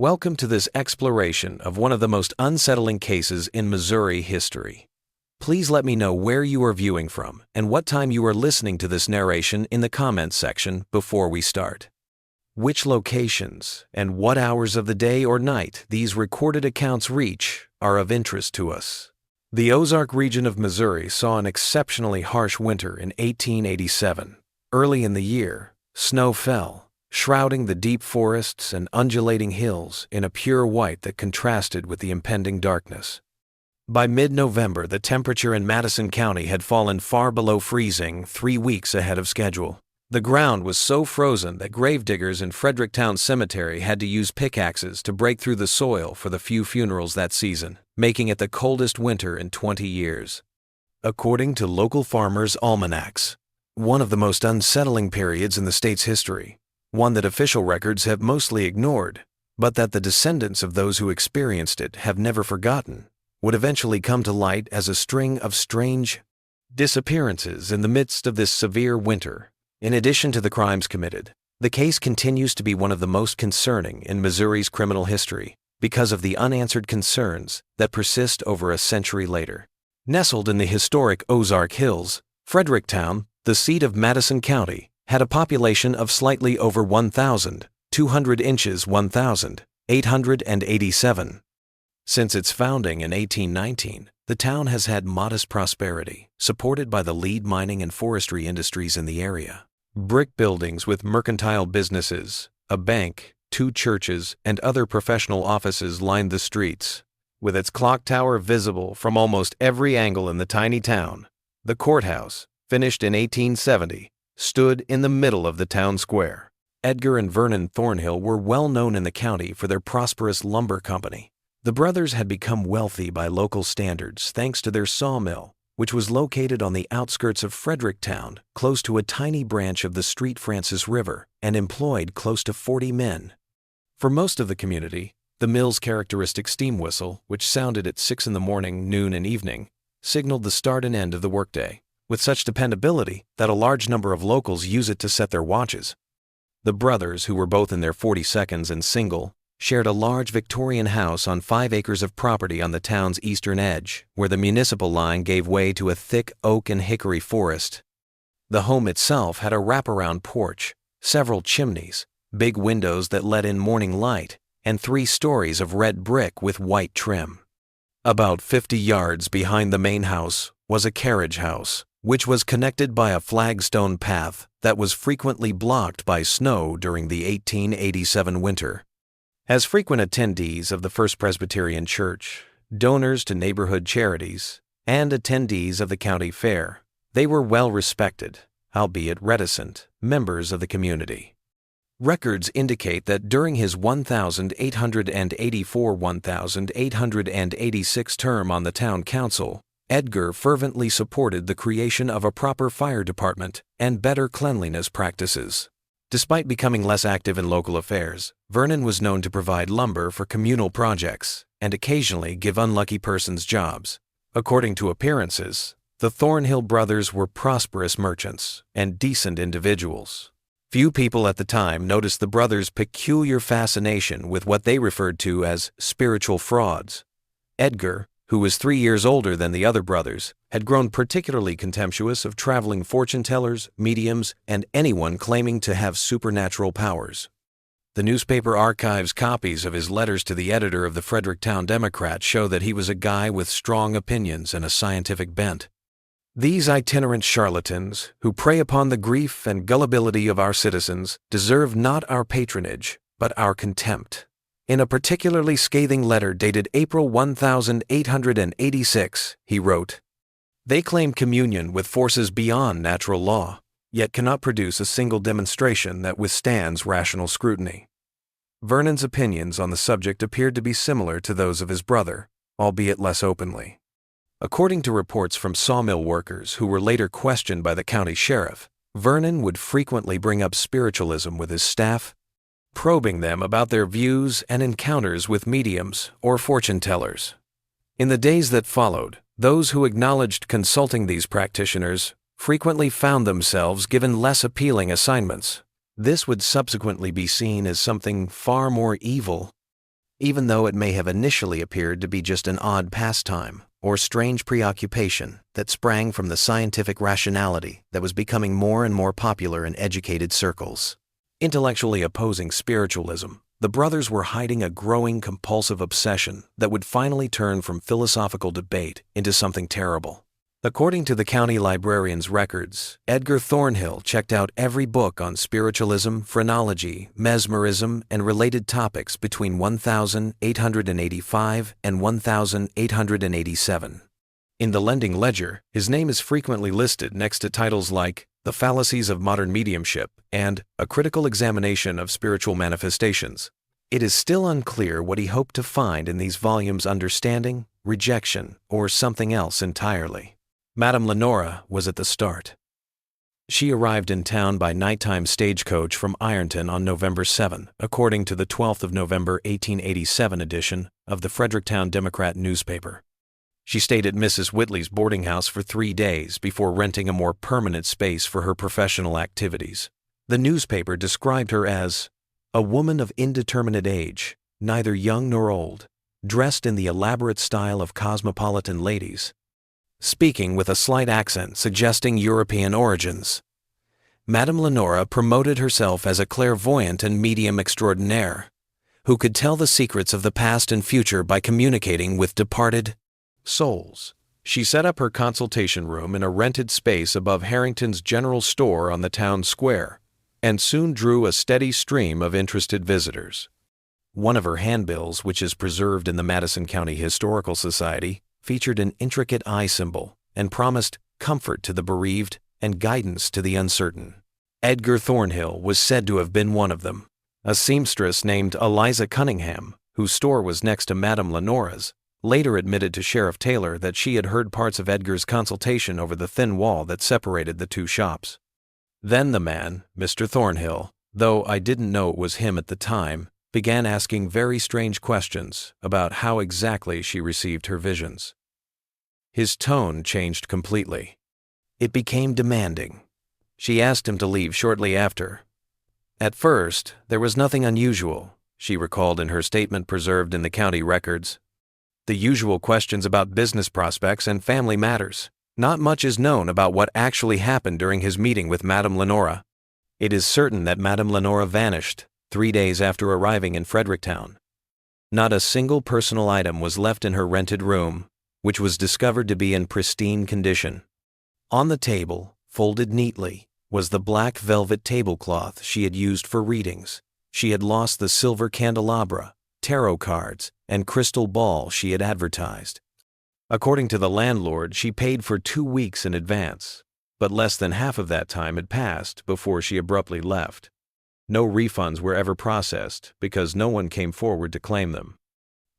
Welcome to this exploration of one of the most unsettling cases in Missouri history. Please let me know where you are viewing from and what time you are listening to this narration in the comments section before we start. Which locations and what hours of the day or night these recorded accounts reach are of interest to us. The Ozark region of Missouri saw an exceptionally harsh winter in 1887. Early in the year, snow fell, shrouding the deep forests and undulating hills in a pure white that contrasted with the impending darkness. By mid-November, the temperature in Madison County had fallen far below freezing 3 weeks ahead of schedule. The ground was so frozen that gravediggers in Fredericktown Cemetery had to use pickaxes to break through the soil for the few funerals that season, making it the coldest winter in 20 years. According to local farmers' almanacs, one of the most unsettling periods in the state's history, one that official records have mostly ignored, but that the descendants of those who experienced it have never forgotten, would eventually come to light as a string of strange disappearances in the midst of this severe winter. In addition to the crimes committed, the case continues to be one of the most concerning in Missouri's criminal history because of the unanswered concerns that persist over a century later. Nestled in the historic Ozark Hills, Fredericktown, the seat of Madison County, had a population of slightly over 1,200 inches 1,887. Since its founding in 1819, the town has had modest prosperity, supported by the lead mining and forestry industries in the area. Brick buildings with mercantile businesses, a bank, 2 churches, and other professional offices lined the streets. With its clock tower visible from almost every angle in the tiny town, the courthouse, finished in 1870, stood in the middle of the town square. Edgar and Vernon Thornhill were well known in the county for their prosperous lumber company. The brothers had become wealthy by local standards thanks to their sawmill, which was located on the outskirts of Fredericktown, close to a tiny branch of the Street Francis River, and employed close to 40 men. For most of the community, the mill's characteristic steam whistle, which sounded at 6 in the morning, noon, and evening, signaled the start and end of the workday, with such dependability that a large number of locals use it to set their watches. The brothers, who were both in their 42nds and single, shared a large Victorian house on 5 acres of property on the town's eastern edge, where the municipal line gave way to a thick oak and hickory forest. The home itself had a wraparound porch, several chimneys, big windows that let in morning light, and 3 stories of red brick with white trim. About 50 yards behind the main house was a carriage house, which was connected by a flagstone path that was frequently blocked by snow during the 1887 winter. As frequent attendees of the First Presbyterian Church, donors to neighborhood charities, and attendees of the county fair, they were well-respected, albeit reticent, members of the community. Records indicate that during his 1,884-1,886 term on the town council, Edgar fervently supported the creation of a proper fire department and better cleanliness practices. Despite becoming less active in local affairs, Vernon was known to provide lumber for communal projects and occasionally give unlucky persons jobs. According to appearances, the Thornhill brothers were prosperous merchants and decent individuals. Few people at the time noticed the brothers' peculiar fascination with what they referred to as spiritual frauds. Edgar, who was 3 years older than the other brothers, had grown particularly contemptuous of traveling fortune-tellers, mediums, and anyone claiming to have supernatural powers. The newspaper archives copies of his letters to the editor of the Fredericktown Democrat show that he was a guy with strong opinions and a scientific bent. These itinerant charlatans, who prey upon the grief and gullibility of our citizens, deserve not our patronage, but our contempt. In a particularly scathing letter dated April 1886, he wrote, "They claim communion with forces beyond natural law, yet cannot produce a single demonstration that withstands rational scrutiny." Vernon's opinions on the subject appeared to be similar to those of his brother, albeit less openly. According to reports from sawmill workers who were later questioned by the county sheriff, Vernon would frequently bring up spiritualism with his staff, probing them about their views and encounters with mediums or fortune-tellers. In the days that followed, those who acknowledged consulting these practitioners frequently found themselves given less appealing assignments. This would subsequently be seen as something far more evil even though it may have initially appeared to be just an odd pastime or strange preoccupation that sprang from the scientific rationality that was becoming more and more popular in educated circles. Intellectually opposing spiritualism, the brothers were hiding a growing compulsive obsession that would finally turn from philosophical debate into something terrible. According to the county librarian's records, Edgar Thornhill checked out every book on spiritualism, phrenology, mesmerism, and related topics between 1885 and 1887. In the lending ledger, his name is frequently listed next to titles like The Fallacies of Modern Mediumship and A Critical Examination of Spiritual Manifestations. It is still unclear what he hoped to find in these volumes: understanding, rejection, or something else entirely. Madame Lenora was at the start. She arrived in town by nighttime stagecoach from Ironton on November 7, according to the 12th of November 1887 edition of the Fredericktown Democrat newspaper. She stayed at Mrs. Whitley's boarding house for 3 days before renting a more permanent space for her professional activities. The newspaper described her as a woman of indeterminate age, neither young nor old, dressed in the elaborate style of cosmopolitan ladies, speaking with a slight accent suggesting European origins. Madame Lenora promoted herself as a clairvoyant and medium extraordinaire, who could tell the secrets of the past and future by communicating with departed souls. She set up her consultation room in a rented space above Harrington's General Store on the town square, and soon drew a steady stream of interested visitors. One of her handbills, which is preserved in the Madison County Historical Society, featured an intricate eye symbol and promised comfort to the bereaved and guidance to the uncertain. Edgar Thornhill was said to have been one of them. A seamstress named Eliza Cunningham, whose store was next to Madame Lenora's, later admitted to Sheriff Taylor that she had heard parts of Edgar's consultation over the thin wall that separated the two shops. Then the man, Mr. Thornhill, though I didn't know it was him at the time, began asking very strange questions about how exactly she received her visions. His tone changed completely. It became demanding. She asked him to leave shortly after. At first, there was nothing unusual, she recalled in her statement preserved in the county records. The usual questions about business prospects and family matters. Not much is known about what actually happened during his meeting with Madame Lenora. It is certain that Madame Lenora vanished 3 days after arriving in Fredericktown. Not a single personal item was left in her rented room, which was discovered to be in pristine condition. On the table, folded neatly, was the black velvet tablecloth she had used for readings. She had lost the silver candelabra, tarot cards, and crystal ball she had advertised. According to the landlord, she paid for 2 weeks in advance, but less than half of that time had passed before she abruptly left. No refunds were ever processed because no one came forward to claim them.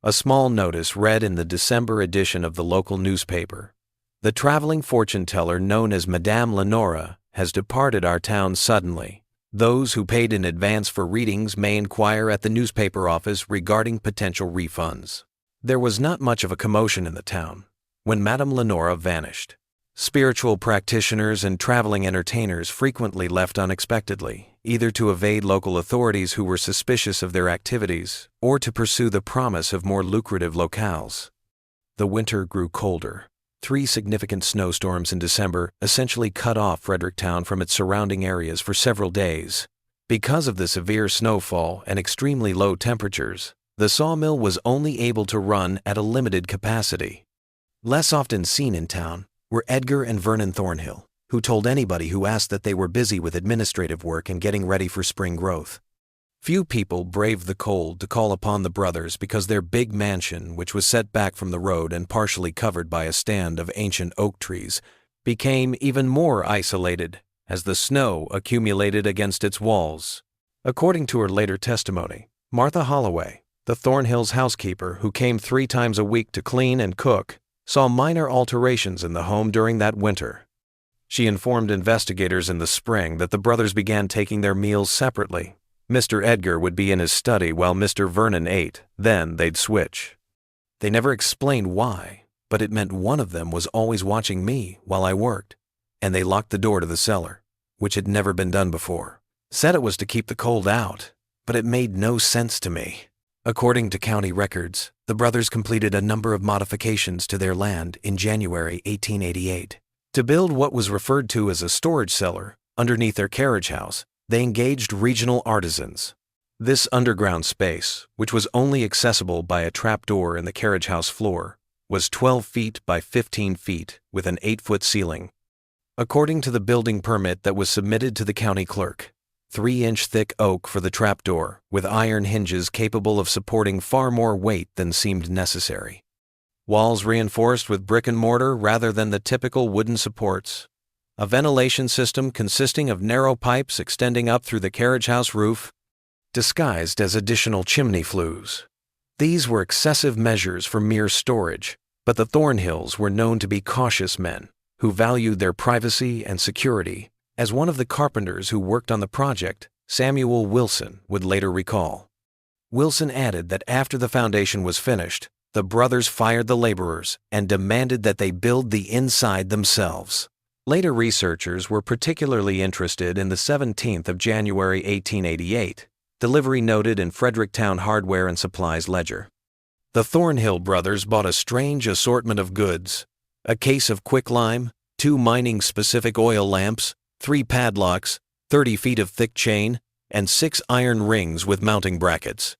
A small notice read in the December edition of the local newspaper: "The traveling fortune teller known as Madame Lenora has departed our town suddenly. Those who paid in advance for readings may inquire at the newspaper office regarding potential refunds." There was not much of a commotion in the town when Madame Lenora vanished. Spiritual practitioners and traveling entertainers frequently left unexpectedly, either to evade local authorities who were suspicious of their activities or to pursue the promise of more lucrative locales. The winter grew colder. 3 significant snowstorms in December essentially cut off Fredericktown from its surrounding areas for several days. Because of the severe snowfall and extremely low temperatures, the sawmill was only able to run at a limited capacity. Less often seen in town were Edgar and Vernon Thornhill, who told anybody who asked that they were busy with administrative work and getting ready for spring growth. Few people braved the cold to call upon the brothers because their big mansion, which was set back from the road and partially covered by a stand of ancient oak trees, became even more isolated as the snow accumulated against its walls. According to her later testimony, Martha Holloway, the Thornhills' housekeeper who came 3 times a week to clean and cook, saw minor alterations in the home during that winter. She informed investigators in the spring that the brothers began taking their meals separately. Mr. Edgar would be in his study while Mr. Vernon ate, then they'd switch. They never explained why, but it meant one of them was always watching me while I worked, and they locked the door to the cellar, which had never been done before. Said it was to keep the cold out, but it made no sense to me. According to county records, the brothers completed a number of modifications to their land in January 1888. To build what was referred to as a storage cellar underneath their carriage house, they engaged regional artisans. This underground space, which was only accessible by a trapdoor in the carriage house floor, was 12 feet by 15 feet with an 8-foot ceiling. According to the building permit that was submitted to the county clerk, 3-inch thick oak for the trapdoor, with iron hinges capable of supporting far more weight than seemed necessary. Walls reinforced with brick and mortar rather than the typical wooden supports. A ventilation system consisting of narrow pipes extending up through the carriage house roof, disguised as additional chimney flues. These were excessive measures for mere storage, but the Thornhills were known to be cautious men who valued their privacy and security, as one of the carpenters who worked on the project, Samuel Wilson, would later recall. Wilson added that after the foundation was finished, the brothers fired the laborers and demanded that they build the inside themselves. Later researchers were particularly interested in the 17th of January 1888, delivery noted in Fredericktown Hardware and Supplies ledger. The Thornhill brothers bought a strange assortment of goods: a case of quicklime, 2 mining-specific oil lamps, 3 padlocks, 30 feet of thick chain, and 6 iron rings with mounting brackets.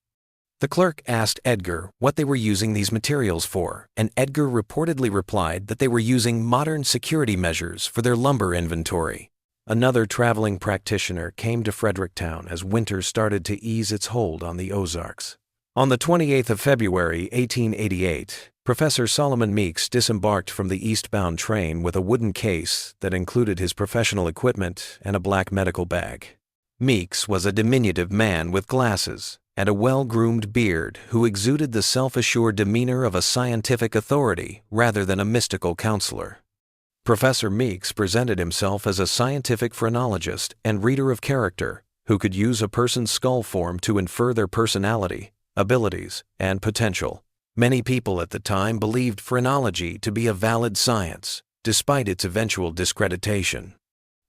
The clerk asked Edgar what they were using these materials for, and Edgar reportedly replied that they were using modern security measures for their lumber inventory. Another traveling practitioner came to Fredericktown as winter started to ease its hold on the Ozarks. On the 28th of February, 1888, Professor Solomon Meeks disembarked from the eastbound train with a wooden case that included his professional equipment and a black medical bag. Meeks was a diminutive man with glasses and a well-groomed beard who exuded the self-assured demeanor of a scientific authority rather than a mystical counselor. Professor Meeks presented himself as a scientific phrenologist and reader of character who could use a person's skull form to infer their personality, abilities, and potential. Many people at the time believed phrenology to be a valid science, despite its eventual discreditation.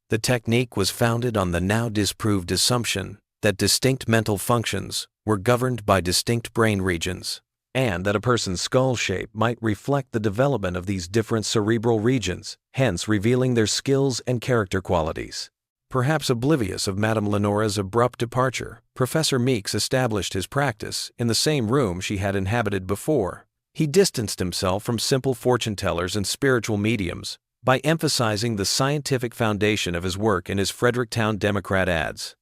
The technique was founded on the now disproved assumption that distinct mental functions were governed by distinct brain regions, and that a person's skull shape might reflect the development of these different cerebral regions, hence revealing their skills and character qualities. Perhaps oblivious of Madame Lenora's abrupt departure, Professor Meeks established his practice in the same room she had inhabited before. He distanced himself from simple fortune-tellers and spiritual mediums by emphasizing the scientific foundation of his work in his Fredericktown Democrat ads.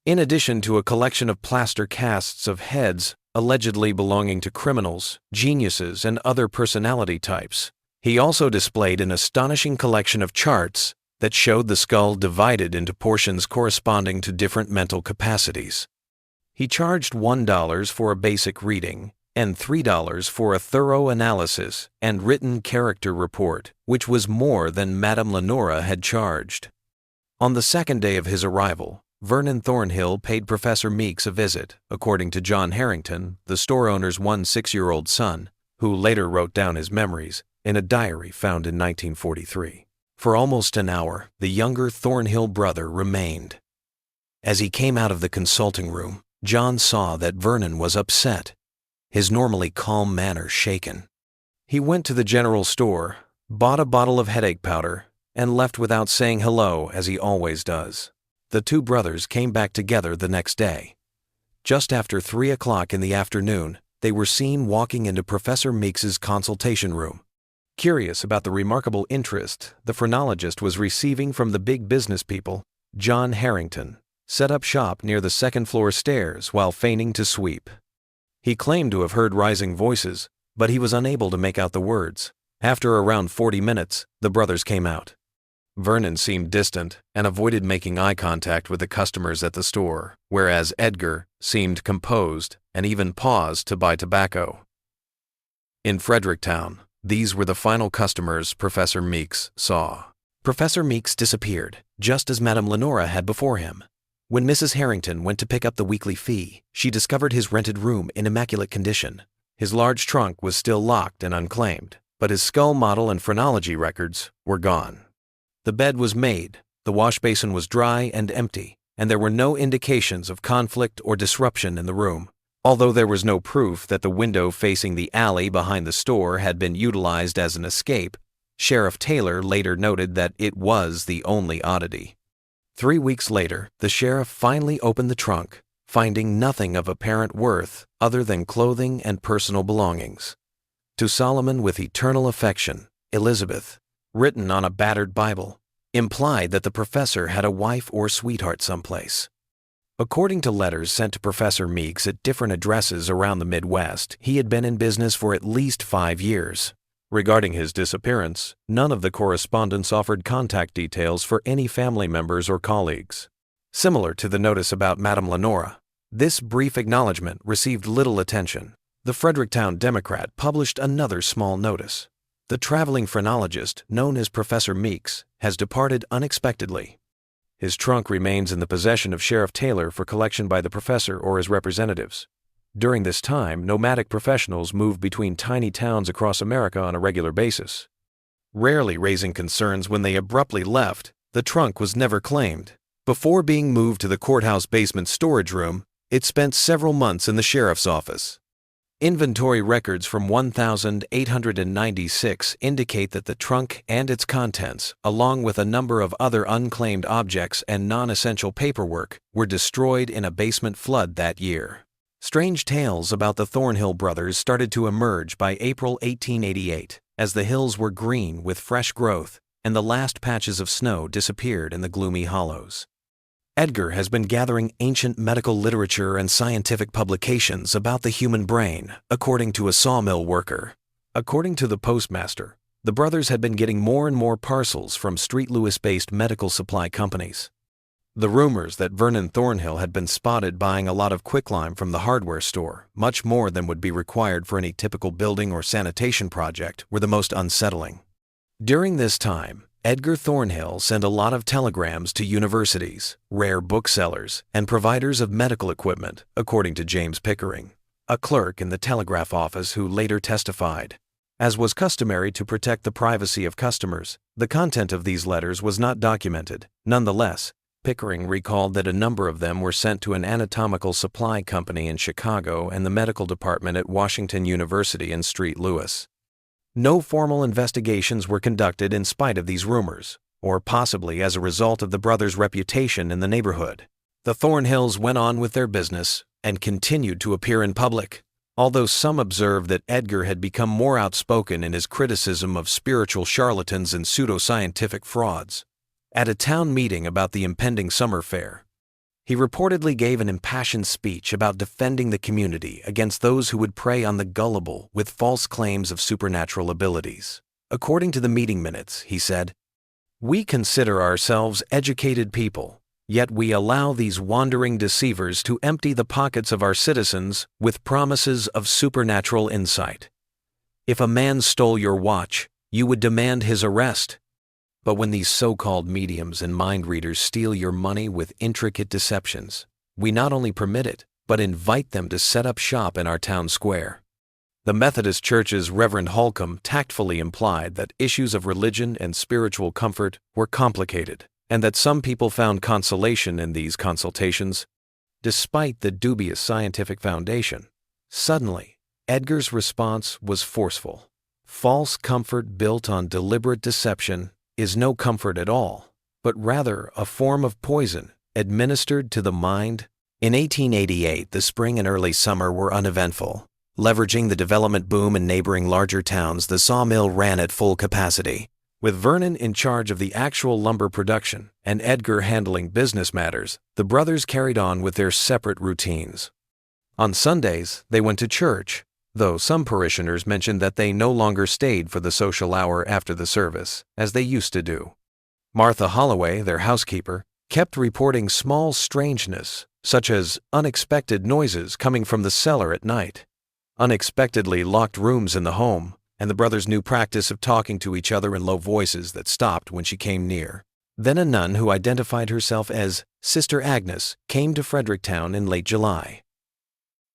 In addition to a collection of plaster casts of heads allegedly belonging to criminals, geniuses, and other personality types, he also displayed an astonishing collection of charts that showed the skull divided into portions corresponding to different mental capacities. He charged $1 for a basic reading and $3 for a thorough analysis and written character report, which was more than Madame Lenora had charged. On the second day of his arrival, Vernon Thornhill paid Professor Meeks a visit, according to John Harrington, the store owner's 6-year-old son, who later wrote down his memories in a diary found in 1943. For almost an hour, the younger Thornhill brother remained. As he came out of the consulting room, John saw that Vernon was upset, his normally calm manner shaken. He went to the general store, bought a bottle of headache powder, and left without saying hello as he always does. The two brothers came back together the next day. Just after 3 o'clock in the afternoon, they were seen walking into Professor Meeks's consultation room. Curious about the remarkable interest the phrenologist was receiving from the big business people, John Harrington set up shop near the second-floor stairs while feigning to sweep. He claimed to have heard rising voices, but he was unable to make out the words. After around 40 minutes, the brothers came out. Vernon seemed distant and avoided making eye contact with the customers at the store, whereas Edgar seemed composed and even paused to buy tobacco. In Fredericktown, these were the final customers Professor Meeks saw. Professor Meeks disappeared, just as Madame Lenora had before him. When Mrs. Harrington went to pick up the weekly fee, she discovered his rented room in immaculate condition. His large trunk was still locked and unclaimed, but his skull model and phrenology records were gone. The bed was made, the wash basin was dry and empty, and there were no indications of conflict or disruption in the room. Although there was no proof that the window facing the alley behind the store had been utilized as an escape, Sheriff Taylor later noted that it was the only oddity. 3 weeks later, the sheriff finally opened the trunk, finding nothing of apparent worth other than clothing and personal belongings. To Solomon with eternal affection, Elizabeth, written on a battered Bible, implied that the professor had a wife or sweetheart someplace. According to letters sent to Professor Meeks at different addresses around the Midwest, he had been in business for at least 5 years. Regarding his disappearance, none of the correspondents offered contact details for any family members or colleagues. Similar to the notice about Madame Lenora, this brief acknowledgement received little attention. The Fredericktown Democrat published another small notice. The traveling phrenologist, known as Professor Meeks, has departed unexpectedly. His trunk remains in the possession of Sheriff Taylor for collection by the professor or his representatives. During this time, nomadic professionals moved between tiny towns across America on a regular basis. Rarely raising concerns when they abruptly left, the trunk was never claimed. Before being moved to the courthouse basement storage room, it spent several months in the sheriff's office. Inventory records from 1896 indicate that the trunk and its contents, along with a number of other unclaimed objects and non-essential paperwork, were destroyed in a basement flood that year. Strange tales about the Thornhill brothers started to emerge by April 1888, as the hills were green with fresh growth and the last patches of snow disappeared in the gloomy hollows. Edgar has been gathering ancient medical literature and scientific publications about the human brain, according to a sawmill worker. According to the postmaster, the brothers had been getting more and more parcels from St. Louis-based medical supply companies. The rumors that Vernon Thornhill had been spotted buying a lot of quicklime from the hardware store, much more than would be required for any typical building or sanitation project, were the most unsettling. During this time, Edgar Thornhill sent a lot of telegrams to universities, rare booksellers, and providers of medical equipment, according to James Pickering, a clerk in the telegraph office who later testified. As was customary to protect the privacy of customers, the content of these letters was not documented. Nonetheless, Pickering recalled that a number of them were sent to an anatomical supply company in Chicago and the medical department at Washington University in St. Louis. No formal investigations were conducted in spite of these rumors, or possibly as a result of the brothers' reputation in the neighborhood. The Thornhills went on with their business and continued to appear in public, although some observed that Edgar had become more outspoken in his criticism of spiritual charlatans and pseudoscientific frauds. At a town meeting about the impending summer fair, he reportedly gave an impassioned speech about defending the community against those who would prey on the gullible with false claims of supernatural abilities. According to the meeting minutes, he said, "We consider ourselves educated people, yet we allow these wandering deceivers to empty the pockets of our citizens with promises of supernatural insight. If a man stole your watch, you would demand his arrest. But when these so-called mediums and mind readers steal your money with intricate deceptions, we not only permit it, but invite them to set up shop in our town square." The Methodist Church's Reverend Holcomb tactfully implied that issues of religion and spiritual comfort were complicated, and that some people found consolation in these consultations. Despite the dubious scientific foundation, suddenly, Edgar's response was forceful. False comfort built on deliberate deception is no comfort at all, but rather a form of poison administered to the mind. In 1888, the spring and early summer were uneventful. Leveraging the development boom in neighboring larger towns, the sawmill ran at full capacity. With Vernon in charge of the actual lumber production and Edgar handling business matters, the brothers carried on with their separate routines. On Sundays, they went to church, though some parishioners mentioned that they no longer stayed for the social hour after the service, as they used to do. Martha Holloway, their housekeeper, kept reporting small strangeness, such as unexpected noises coming from the cellar at night, unexpectedly locked rooms in the home, and the brothers' new practice of talking to each other in low voices that stopped when she came near. Then a nun who identified herself as Sister Agnes came to Fredericktown in late July.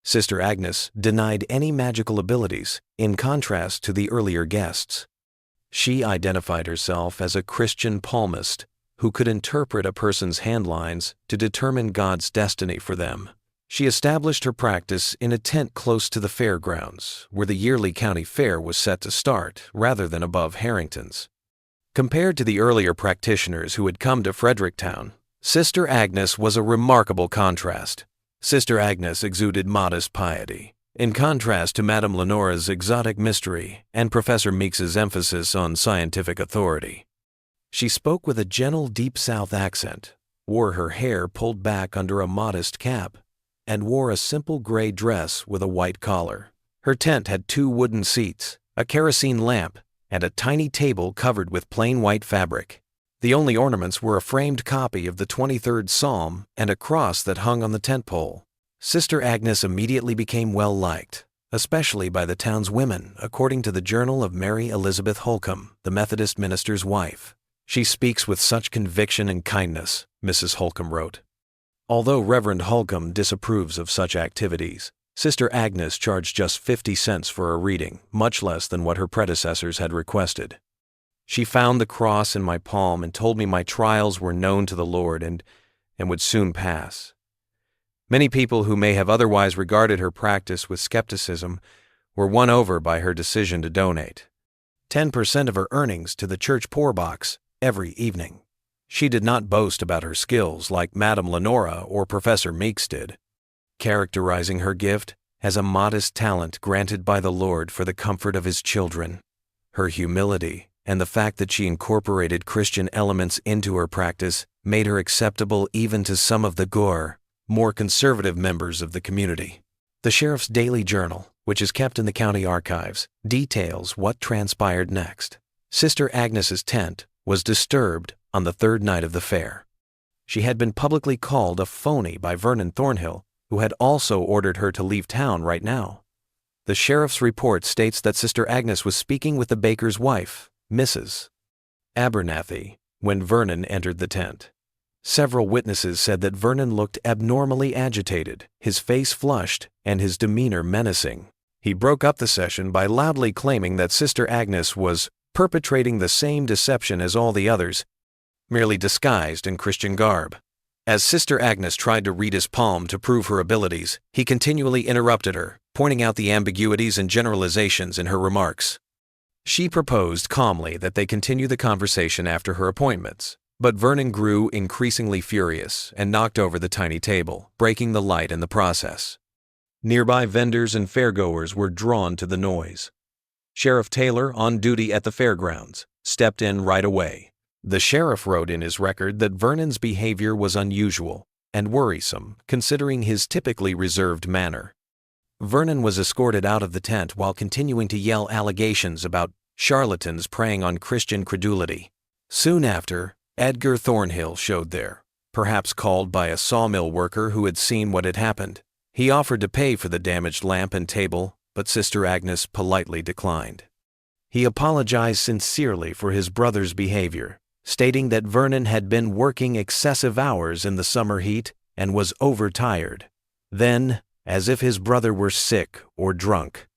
Sister Agnes denied any magical abilities, in contrast to the earlier guests. She identified herself as a Christian palmist who could interpret a person's hand lines to determine God's destiny for them. She established her practice in a tent close to the fairgrounds, where the yearly county fair was set to start, rather than above Harrington's. Compared to the earlier practitioners who had come to Fredericktown, Sister Agnes was a remarkable contrast. Sister Agnes exuded modest piety, in contrast to Madame Lenora's exotic mystery and Professor Meeks's emphasis on scientific authority. She spoke with a gentle Deep South accent, wore her hair pulled back under a modest cap, and wore a simple gray dress with a white collar. Her tent had 2 wooden seats, a kerosene lamp, and a tiny table covered with plain white fabric. The only ornaments were a framed copy of the 23rd Psalm and a cross that hung on the tent pole. Sister Agnes immediately became well-liked, especially by the town's women, according to the journal of Mary Elizabeth Holcomb, the Methodist minister's wife. "She speaks with such conviction and kindness," Mrs. Holcomb wrote. Although Reverend Holcomb disapproves of such activities, Sister Agnes charged just 50 cents for a reading, much less than what her predecessors had requested. "She found the cross in my palm and told me my trials were known to the Lord and would soon pass." Many people who may have otherwise regarded her practice with skepticism were won over by her decision to donate 10% of her earnings to the church poor box every evening. She did not boast about her skills like Madame Lenora or Professor Meeks did, characterizing her gift as a modest talent granted by the Lord for the comfort of His children. Her humility and the fact that she incorporated Christian elements into her practice made her acceptable even to some of the more conservative members of the community. The sheriff's daily journal, which is kept in the county archives, details what transpired next. Sister Agnes's tent was disturbed on the 3rd night of the fair. She had been publicly called a phony by Vernon Thornhill, who had also ordered her to leave town right now. The sheriff's report states that Sister Agnes was speaking with the baker's wife, Mrs. Abernathy, when Vernon entered the tent. Several witnesses said that Vernon looked abnormally agitated, his face flushed, and his demeanor menacing. He broke up the session by loudly claiming that Sister Agnes was perpetrating the same deception as all the others, merely disguised in Christian garb. As Sister Agnes tried to read his palm to prove her abilities, he continually interrupted her, pointing out the ambiguities and generalizations in her remarks. She proposed calmly that they continue the conversation after her appointments, but Vernon grew increasingly furious and knocked over the tiny table, breaking the light in the process. Nearby vendors and fairgoers were drawn to the noise. Sheriff Taylor, on duty at the fairgrounds, stepped in right away. The sheriff wrote in his record that Vernon's behavior was unusual and worrisome, considering his typically reserved manner. Vernon was escorted out of the tent while continuing to yell allegations about charlatans preying on Christian credulity. Soon after, Edgar Thornhill showed there, perhaps called by a sawmill worker who had seen what had happened. He offered to pay for the damaged lamp and table, but Sister Agnes politely declined. He apologized sincerely for his brother's behavior, stating that Vernon had been working excessive hours in the summer heat and was overtired. Then, as if his brother were sick or drunk,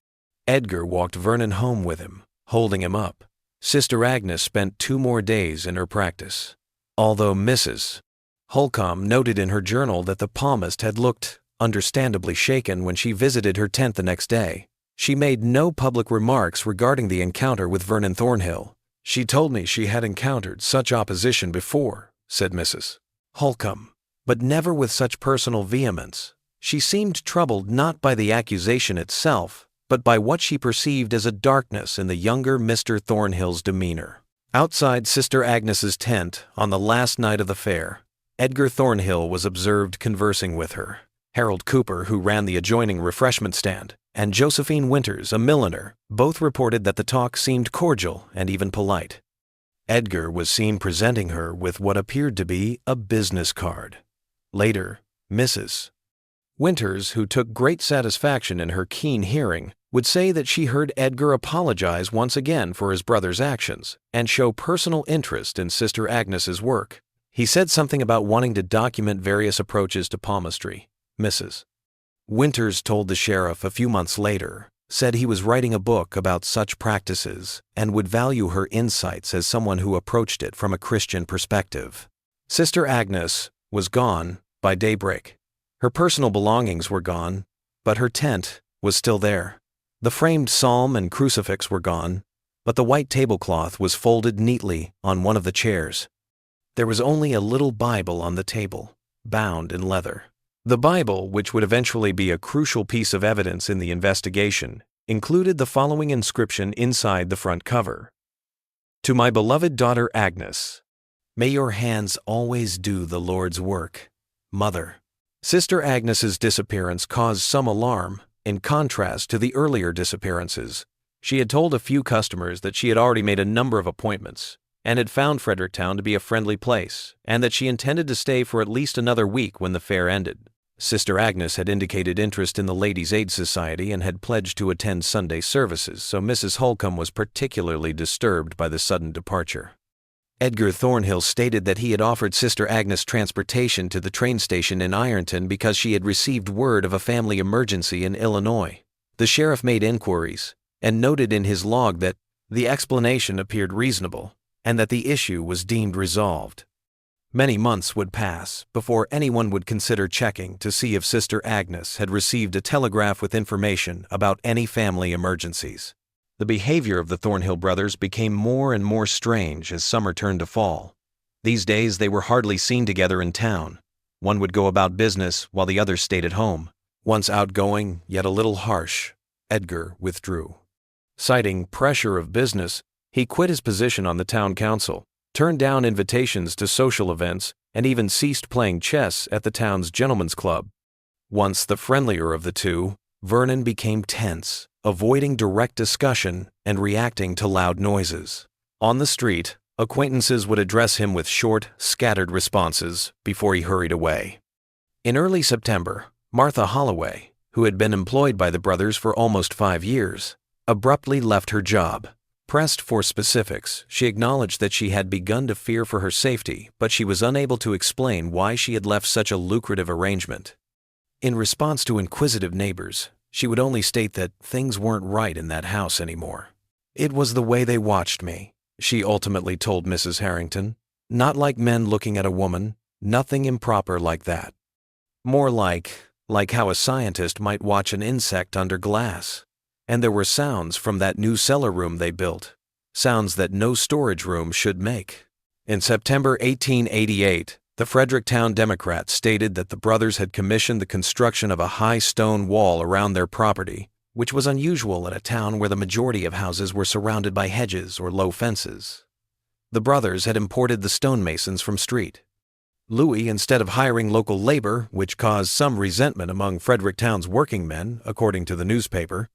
Edgar walked Vernon home with him, holding him up. Sister Agnes spent 2 more days in her practice. Although Mrs. Holcomb noted in her journal that the palmist had looked understandably shaken when she visited her tent the next day, she made no public remarks regarding the encounter with Vernon Thornhill. "She told me she had encountered such opposition before," said Mrs. Holcomb, "but never with such personal vehemence. She seemed troubled not by the accusation itself, but by what she perceived as a darkness in the younger Mr. Thornhill's demeanor." Outside Sister Agnes's tent on the last night of the fair, Edgar Thornhill was observed conversing with her. Harold Cooper, who ran the adjoining refreshment stand, and Josephine Winters, a milliner, both reported that the talk seemed cordial and even polite. Edgar was seen presenting her with what appeared to be a business card. Later, Mrs. Winters, who took great satisfaction in her keen hearing, would say that she heard Edgar apologize once again for his brother's actions and show personal interest in Sister Agnes's work. He said something about wanting to document various approaches to palmistry. Mrs. Winters told the sheriff a few months later, said he was writing a book about such practices and would value her insights as someone who approached it from a Christian perspective. Sister Agnes was gone by daybreak. Her personal belongings were gone, but her tent was still there. The framed psalm and crucifix were gone, but the white tablecloth was folded neatly on one of the chairs. There was only a little Bible on the table, bound in leather. The Bible, which would eventually be a crucial piece of evidence in the investigation, included the following inscription inside the front cover: "To my beloved daughter Agnes, may your hands always do the Lord's work. Mother." Sister Agnes's disappearance caused some alarm, in contrast to the earlier disappearances. She had told a few customers that she had already made a number of appointments and had found Fredericktown to be a friendly place, and that she intended to stay for at least another week when the fair ended. Sister Agnes had indicated interest in the Ladies' Aid Society and had pledged to attend Sunday services, so Mrs. Holcomb was particularly disturbed by the sudden departure. Edgar Thornhill stated that he had offered Sister Agnes transportation to the train station in Ironton because she had received word of a family emergency in Illinois. The sheriff made inquiries and noted in his log that the explanation appeared reasonable and that the issue was deemed resolved. Many months would pass before anyone would consider checking to see if Sister Agnes had received a telegraph with information about any family emergencies. The behavior of the Thornhill brothers became more and more strange as summer turned to fall. These days they were hardly seen together in town. One would go about business while the other stayed at home. Once outgoing, yet a little harsh, Edgar withdrew. Citing pressure of business, he quit his position on the town council, turned down invitations to social events, and even ceased playing chess at the town's gentlemen's club. Once the friendlier of the two, Vernon became tense, avoiding direct discussion and reacting to loud noises. On the street, acquaintances would address him with short, scattered responses before he hurried away. In early September, Martha Holloway, who had been employed by the brothers for almost 5 years, abruptly left her job. Pressed for specifics, she acknowledged that she had begun to fear for her safety, but she was unable to explain why she had left such a lucrative arrangement. In response to inquisitive neighbors, she would only state that things weren't right in that house anymore. "It was the way they watched me," she ultimately told Mrs. Harrington. "Not like men looking at a woman, nothing improper like that. More like how a scientist might watch an insect under glass. And there were sounds from that new cellar room they built, sounds that no storage room should make." In September 1888, the Fredericktown Democrat stated that the brothers had commissioned the construction of a high stone wall around their property, which was unusual in a town where the majority of houses were surrounded by hedges or low fences. The brothers had imported the stonemasons from street. Louis, instead of hiring local labor, which caused some resentment among Fredericktown's working men, according to the newspaper,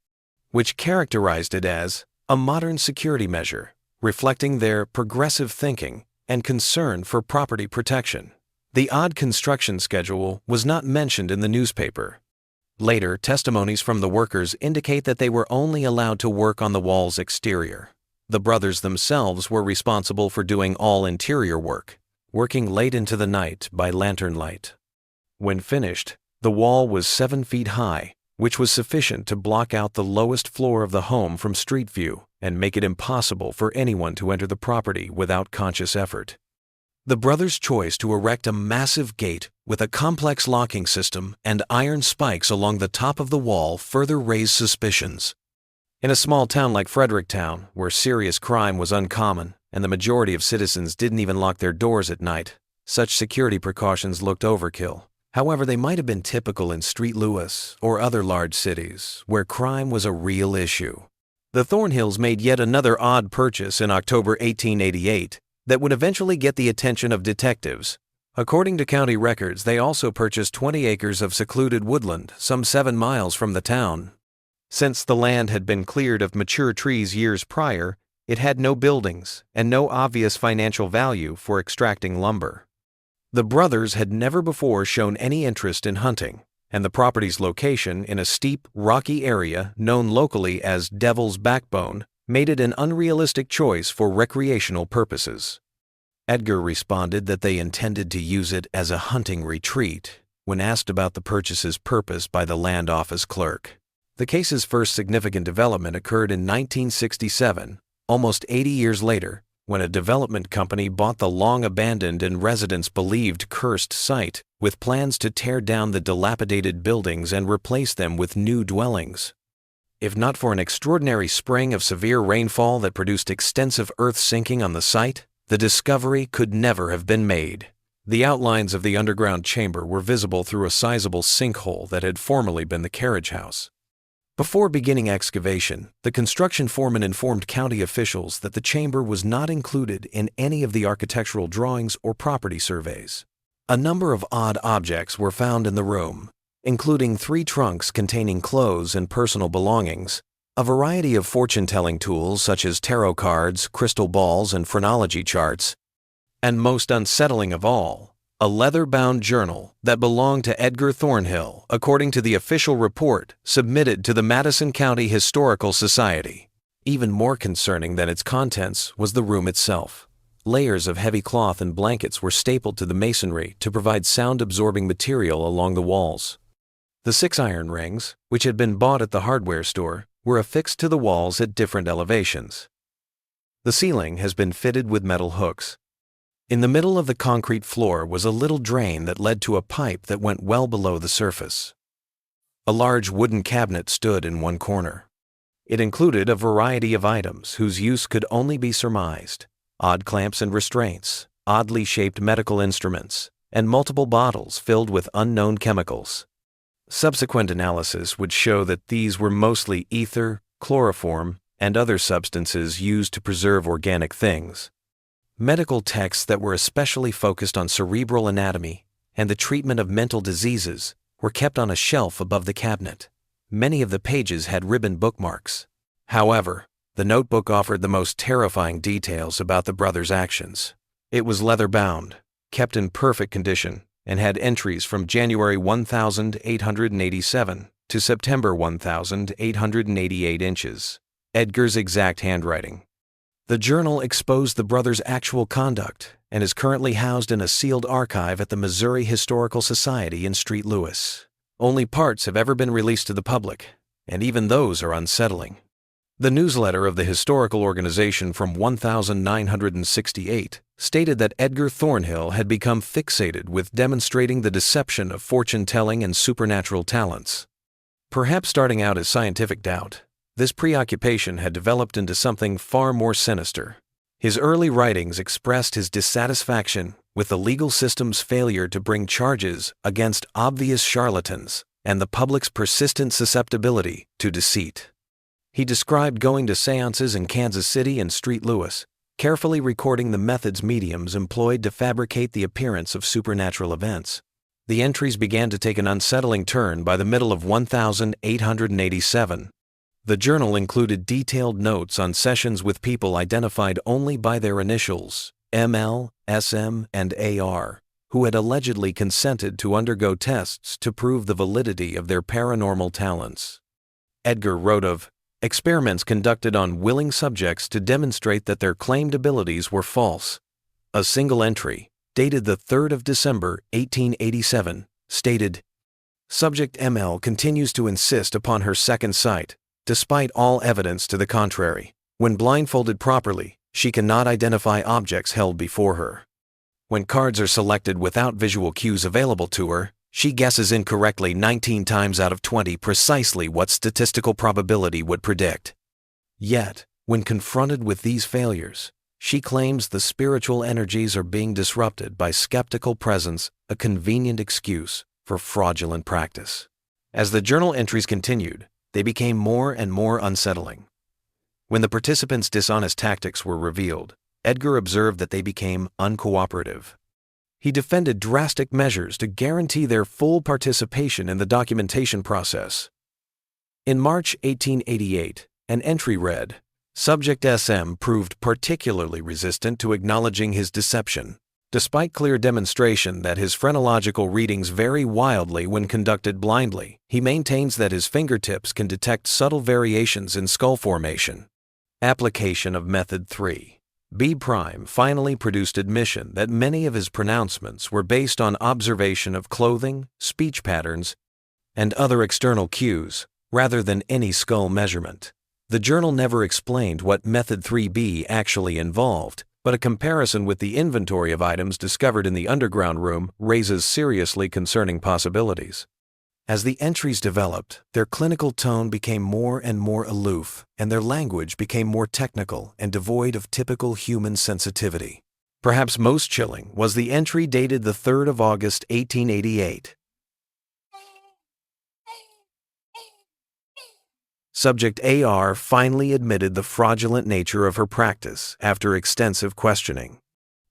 which characterized it as a modern security measure, reflecting their progressive thinking and concern for property protection. The odd construction schedule was not mentioned in the newspaper. Later, testimonies from the workers indicate that they were only allowed to work on the wall's exterior. The brothers themselves were responsible for doing all interior work, working late into the night by lantern light. When finished, the wall was 7 feet high, which was sufficient to block out the lowest floor of the home from street view and make it impossible for anyone to enter the property without conscious effort. The brothers' choice to erect a massive gate with a complex locking system and iron spikes along the top of the wall further raised suspicions. In a small town like Fredericktown, where serious crime was uncommon and the majority of citizens didn't even lock their doors at night, such security precautions looked overkill. However, they might have been typical in St. Louis or other large cities where crime was a real issue. The Thornhills made yet another odd purchase in October 1888 that would eventually get the attention of detectives. According to county records, they also purchased 20 acres of secluded woodland some 7 miles from the town. Since the land had been cleared of mature trees years prior, it had no buildings and no obvious financial value for extracting lumber. The brothers had never before shown any interest in hunting, and the property's location in a steep, rocky area known locally as Devil's Backbone made it an unrealistic choice for recreational purposes. Edgar responded that they intended to use it as a hunting retreat when asked about the purchase's purpose by the land office clerk. The case's first significant development occurred in 1967, almost 80 years later, when a development company bought the long-abandoned and residents believed cursed site with plans to tear down the dilapidated buildings and replace them with new dwellings. If not for an extraordinary spring of severe rainfall that produced extensive earth sinking on the site, the discovery could never have been made. The outlines of the underground chamber were visible through a sizable sinkhole that had formerly been the carriage house. Before beginning excavation, the construction foreman informed county officials that the chamber was not included in any of the architectural drawings or property surveys. A number of odd objects were found in the room, including 3 trunks containing clothes and personal belongings, a variety of fortune-telling tools such as tarot cards, crystal balls, and phrenology charts, and most unsettling of all, a leather-bound journal that belonged to Edgar Thornhill, according to the official report submitted to the Madison County Historical Society. Even more concerning than its contents was the room itself. Layers of heavy cloth and blankets were stapled to the masonry to provide sound-absorbing material along the walls. The 6 iron rings, which had been bought at the hardware store, were affixed to the walls at different elevations. The ceiling has been fitted with metal hooks. In the middle of the concrete floor was a little drain that led to a pipe that went well below the surface. A large wooden cabinet stood in one corner. It included a variety of items whose use could only be surmised: odd clamps and restraints, oddly shaped medical instruments, and multiple bottles filled with unknown chemicals. Subsequent analysis would show that these were mostly ether, chloroform, and other substances used to preserve organic things. Medical texts that were especially focused on cerebral anatomy and the treatment of mental diseases were kept on a shelf above the cabinet. Many of the pages had ribbon bookmarks. However, the notebook offered the most terrifying details about the brothers' actions. It was leather-bound, kept in perfect condition, and had entries from January 1887 to September 1888 inches. Edgar's exact handwriting. The journal exposed the brothers' actual conduct and is currently housed in a sealed archive at the Missouri Historical Society in St. Louis. Only parts have ever been released to the public, and even those are unsettling. The newsletter of the historical organization from 1968 stated that Edgar Thornhill had become fixated with demonstrating the deception of fortune-telling and supernatural talents. Perhaps starting out as scientific doubt, this preoccupation had developed into something far more sinister. His early writings expressed his dissatisfaction with the legal system's failure to bring charges against obvious charlatans and the public's persistent susceptibility to deceit. He described going to seances in Kansas City and St. Louis, carefully recording the methods mediums employed to fabricate the appearance of supernatural events. The entries began to take an unsettling turn by the middle of 1887. The journal included detailed notes on sessions with people identified only by their initials, ML, SM, and AR, who had allegedly consented to undergo tests to prove the validity of their paranormal talents. Edgar wrote of experiments conducted on willing subjects to demonstrate that their claimed abilities were false. A single entry, dated the 3rd of December, 1887, stated, "Subject ML continues to insist upon her second sight, despite all evidence to the contrary. When blindfolded properly, she cannot identify objects held before her. When cards are selected without visual cues available to her, she guesses incorrectly 19 times out of 20 precisely what statistical probability would predict. Yet, when confronted with these failures, she claims the spiritual energies are being disrupted by skeptical presence, a convenient excuse for fraudulent practice." As the journal entries continued, they became more and more unsettling. When the participants' dishonest tactics were revealed, Edgar observed that they became uncooperative. He defended drastic measures to guarantee their full participation in the documentation process. In March 1888, an entry read, "Subject SM proved particularly resistant to acknowledging his deception, despite clear demonstration that his phrenological readings vary wildly when conducted blindly. He maintains that his fingertips can detect subtle variations in skull formation." Application of Method 3. B' finally produced admission that many of his pronouncements were based on observation of clothing, speech patterns, and other external cues, rather than any skull measurement. The journal never explained what Method 3B actually involved, but a comparison with the inventory of items discovered in the underground room raises seriously concerning possibilities. As the entries developed, their clinical tone became more and more aloof, and their language became more technical and devoid of typical human sensitivity. Perhaps most chilling was the entry dated the 3rd of August, 1888. Subject AR finally admitted the fraudulent nature of her practice after extensive questioning.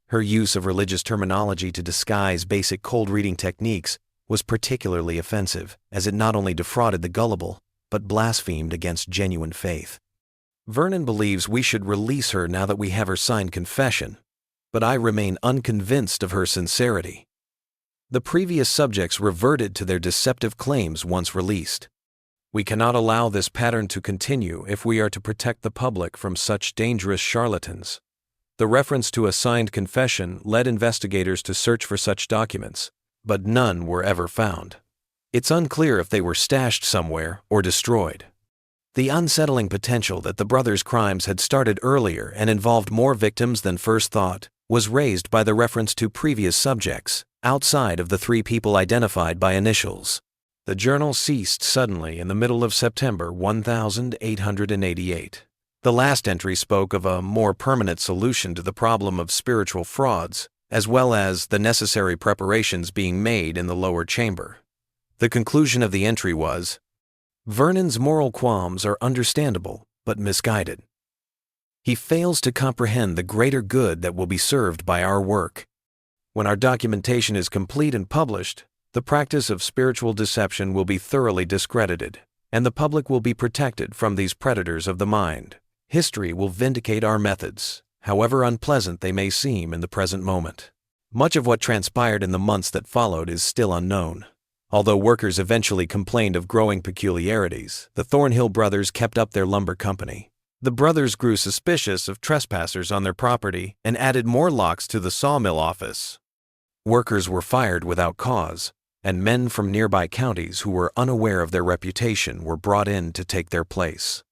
Her use of religious terminology to disguise basic cold reading techniques was particularly offensive, as it not only defrauded the gullible, but blasphemed against genuine faith. Vernon believes we should release her now that we have her signed confession, but I remain unconvinced of her sincerity. The previous subjects reverted to their deceptive claims once released. We cannot allow this pattern to continue if we are to protect the public from such dangerous charlatans. The reference to a signed confession led investigators to search for such documents, but none were ever found. It's unclear if they were stashed somewhere or destroyed. The unsettling potential that the brothers' crimes had started earlier and involved more victims than first thought was raised by the reference to previous subjects, outside of the 3 people identified by initials. The journal ceased suddenly in the middle of September 1888. The last entry spoke of a more permanent solution to the problem of spiritual frauds, as well as the necessary preparations being made in the lower chamber. The conclusion of the entry was, "Vernon's moral qualms are understandable but misguided. He fails to comprehend the greater good that will be served by our work. When our documentation is complete and published, the practice of spiritual deception will be thoroughly discredited, and the public will be protected from these predators of the mind. History will vindicate our methods, however unpleasant they may seem in the present moment." Much of what transpired in the months that followed is still unknown. Although workers eventually complained of growing peculiarities, the Thornhill brothers kept up their lumber company. The brothers grew suspicious of trespassers on their property and added more locks to the sawmill office. Workers were fired without cause, and men from nearby counties who were unaware of their reputation were brought in to take their place.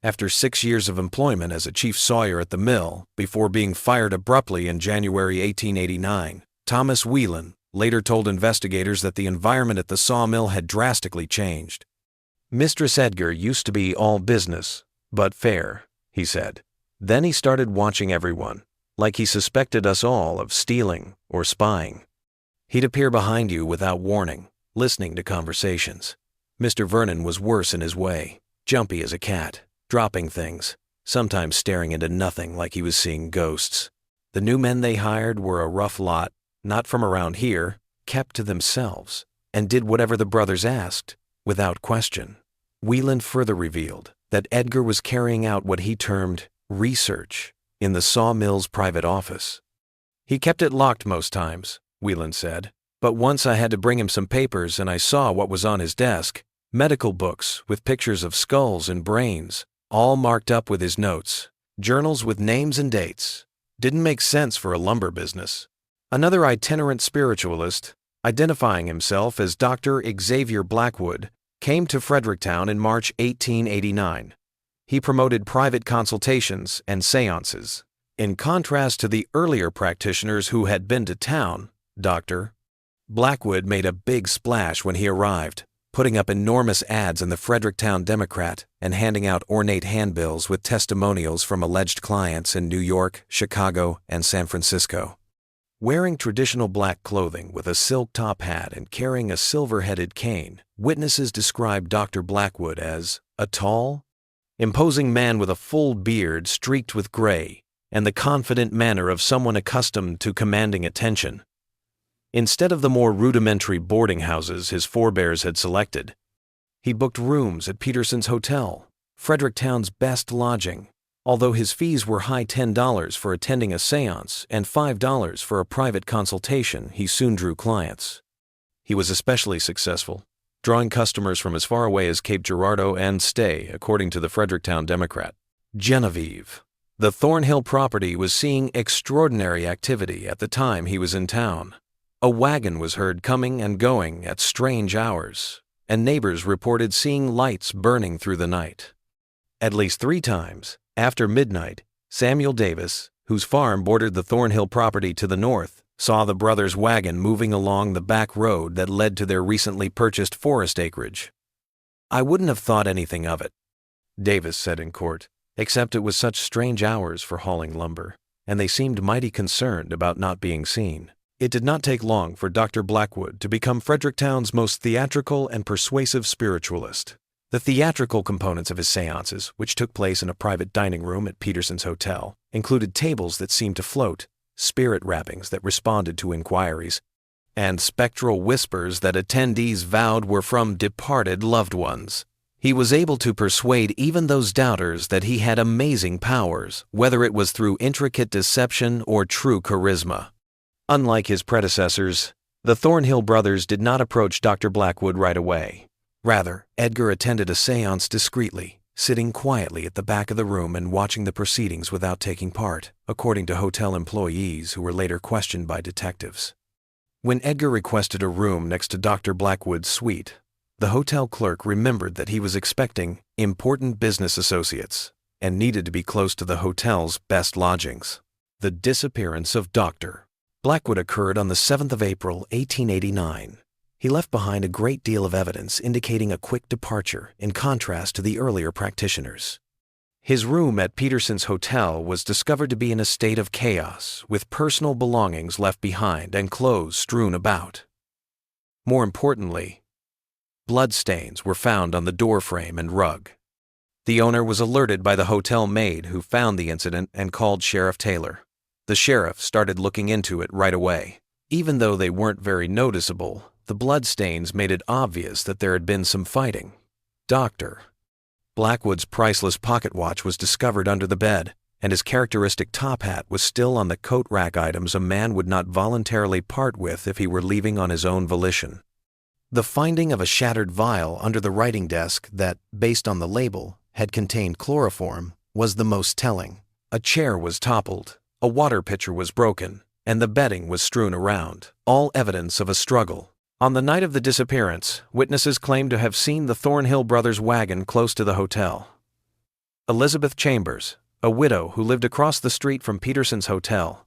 After 6 years of employment as a chief sawyer at the mill, before being fired abruptly in January 1889, Thomas Whelan later told investigators that the environment at the sawmill had drastically changed. "Mistress Edgar used to be all business, but fair," he said. "Then he started watching everyone, like he suspected us all of stealing or spying. He'd appear behind you without warning, listening to conversations. Mr. Vernon was worse in his way, jumpy as a cat, dropping things, sometimes staring into nothing like he was seeing ghosts. The new men they hired were a rough lot, not from around here, kept to themselves, and did whatever the brothers asked, without question." Whelan further revealed that Edgar was carrying out what he termed research in the sawmill's private office. "He kept it locked most times," Whelan said, "but once I had to bring him some papers and I saw what was on his desk, medical books with pictures of skulls and brains, all marked up with his notes, journals with names and dates. Didn't make sense for a lumber business." Another itinerant spiritualist, identifying himself as Dr. Xavier Blackwood, came to Fredericktown in March 1889. He promoted private consultations and seances. In contrast to the earlier practitioners who had been to town, Dr. Blackwood made a big splash when he arrived, putting up enormous ads in the Fredericktown Democrat and handing out ornate handbills with testimonials from alleged clients in New York, Chicago, and San Francisco. Wearing traditional black clothing with a silk top hat and carrying a silver-headed cane, witnesses described Dr. Blackwood as a tall, imposing man with a full beard streaked with gray and the confident manner of someone accustomed to commanding attention. Instead of the more rudimentary boarding houses his forebears had selected, he booked rooms at Peterson's Hotel, Fredericktown's best lodging, although his fees were high $10 for attending a seance and $5 for a private consultation. He soon drew clients. He was especially successful, drawing customers from as far away as Cape Girardeau and Stay, according to the Fredericktown Democrat. Genevieve. The Thornhill property was seeing extraordinary activity at the time he was in town. A wagon was heard coming and going at strange hours, and neighbors reported seeing lights burning through the night. At least 3 times, after midnight, Samuel Davis, whose farm bordered the Thornhill property to the north, saw the brothers' wagon moving along the back road that led to their recently purchased forest acreage. "I wouldn't have thought anything of it," Davis said in court, "except it was such strange hours for hauling lumber, and they seemed mighty concerned about not being seen." It did not take long for Dr. Blackwood to become Fredericktown's most theatrical and persuasive spiritualist. The theatrical components of his seances, which took place in a private dining room at Peterson's Hotel, included tables that seemed to float, spirit rappings that responded to inquiries, and spectral whispers that attendees vowed were from departed loved ones. He was able to persuade even those doubters that he had amazing powers, whether it was through intricate deception or true charisma. Unlike his predecessors, the Thornhill brothers did not approach Dr. Blackwood right away. Rather, Edgar attended a seance discreetly, sitting quietly at the back of the room and watching the proceedings without taking part, according to hotel employees who were later questioned by detectives. When Edgar requested a room next to Dr. Blackwood's suite, the hotel clerk remembered that he was expecting important business associates and needed to be close to the hotel's best lodgings. The disappearance of Dr. Blackwood occurred on the 7th of April, 1889. He left behind a great deal of evidence indicating a quick departure in contrast to the earlier practitioners. His room at Peterson's Hotel was discovered to be in a state of chaos, with personal belongings left behind and clothes strewn about. More importantly, bloodstains were found on the doorframe and rug. The owner was alerted by the hotel maid who found the incident and called Sheriff Taylor. The sheriff started looking into it right away. Even though they weren't very noticeable, the bloodstains made it obvious that there had been some fighting. Dr. Blackwood's priceless pocket watch was discovered under the bed, and his characteristic top hat was still on the coat rack items a man would not voluntarily part with if he were leaving on his own volition. The finding of a shattered vial under the writing desk that, based on the label, had contained chloroform was the most telling. A chair was toppled, a water pitcher was broken, and the bedding was strewn around, all evidence of a struggle. On the night of the disappearance, witnesses claimed to have seen the Thornhill brothers' wagon close to the hotel. Elizabeth Chambers, a widow who lived across the street from Peterson's Hotel,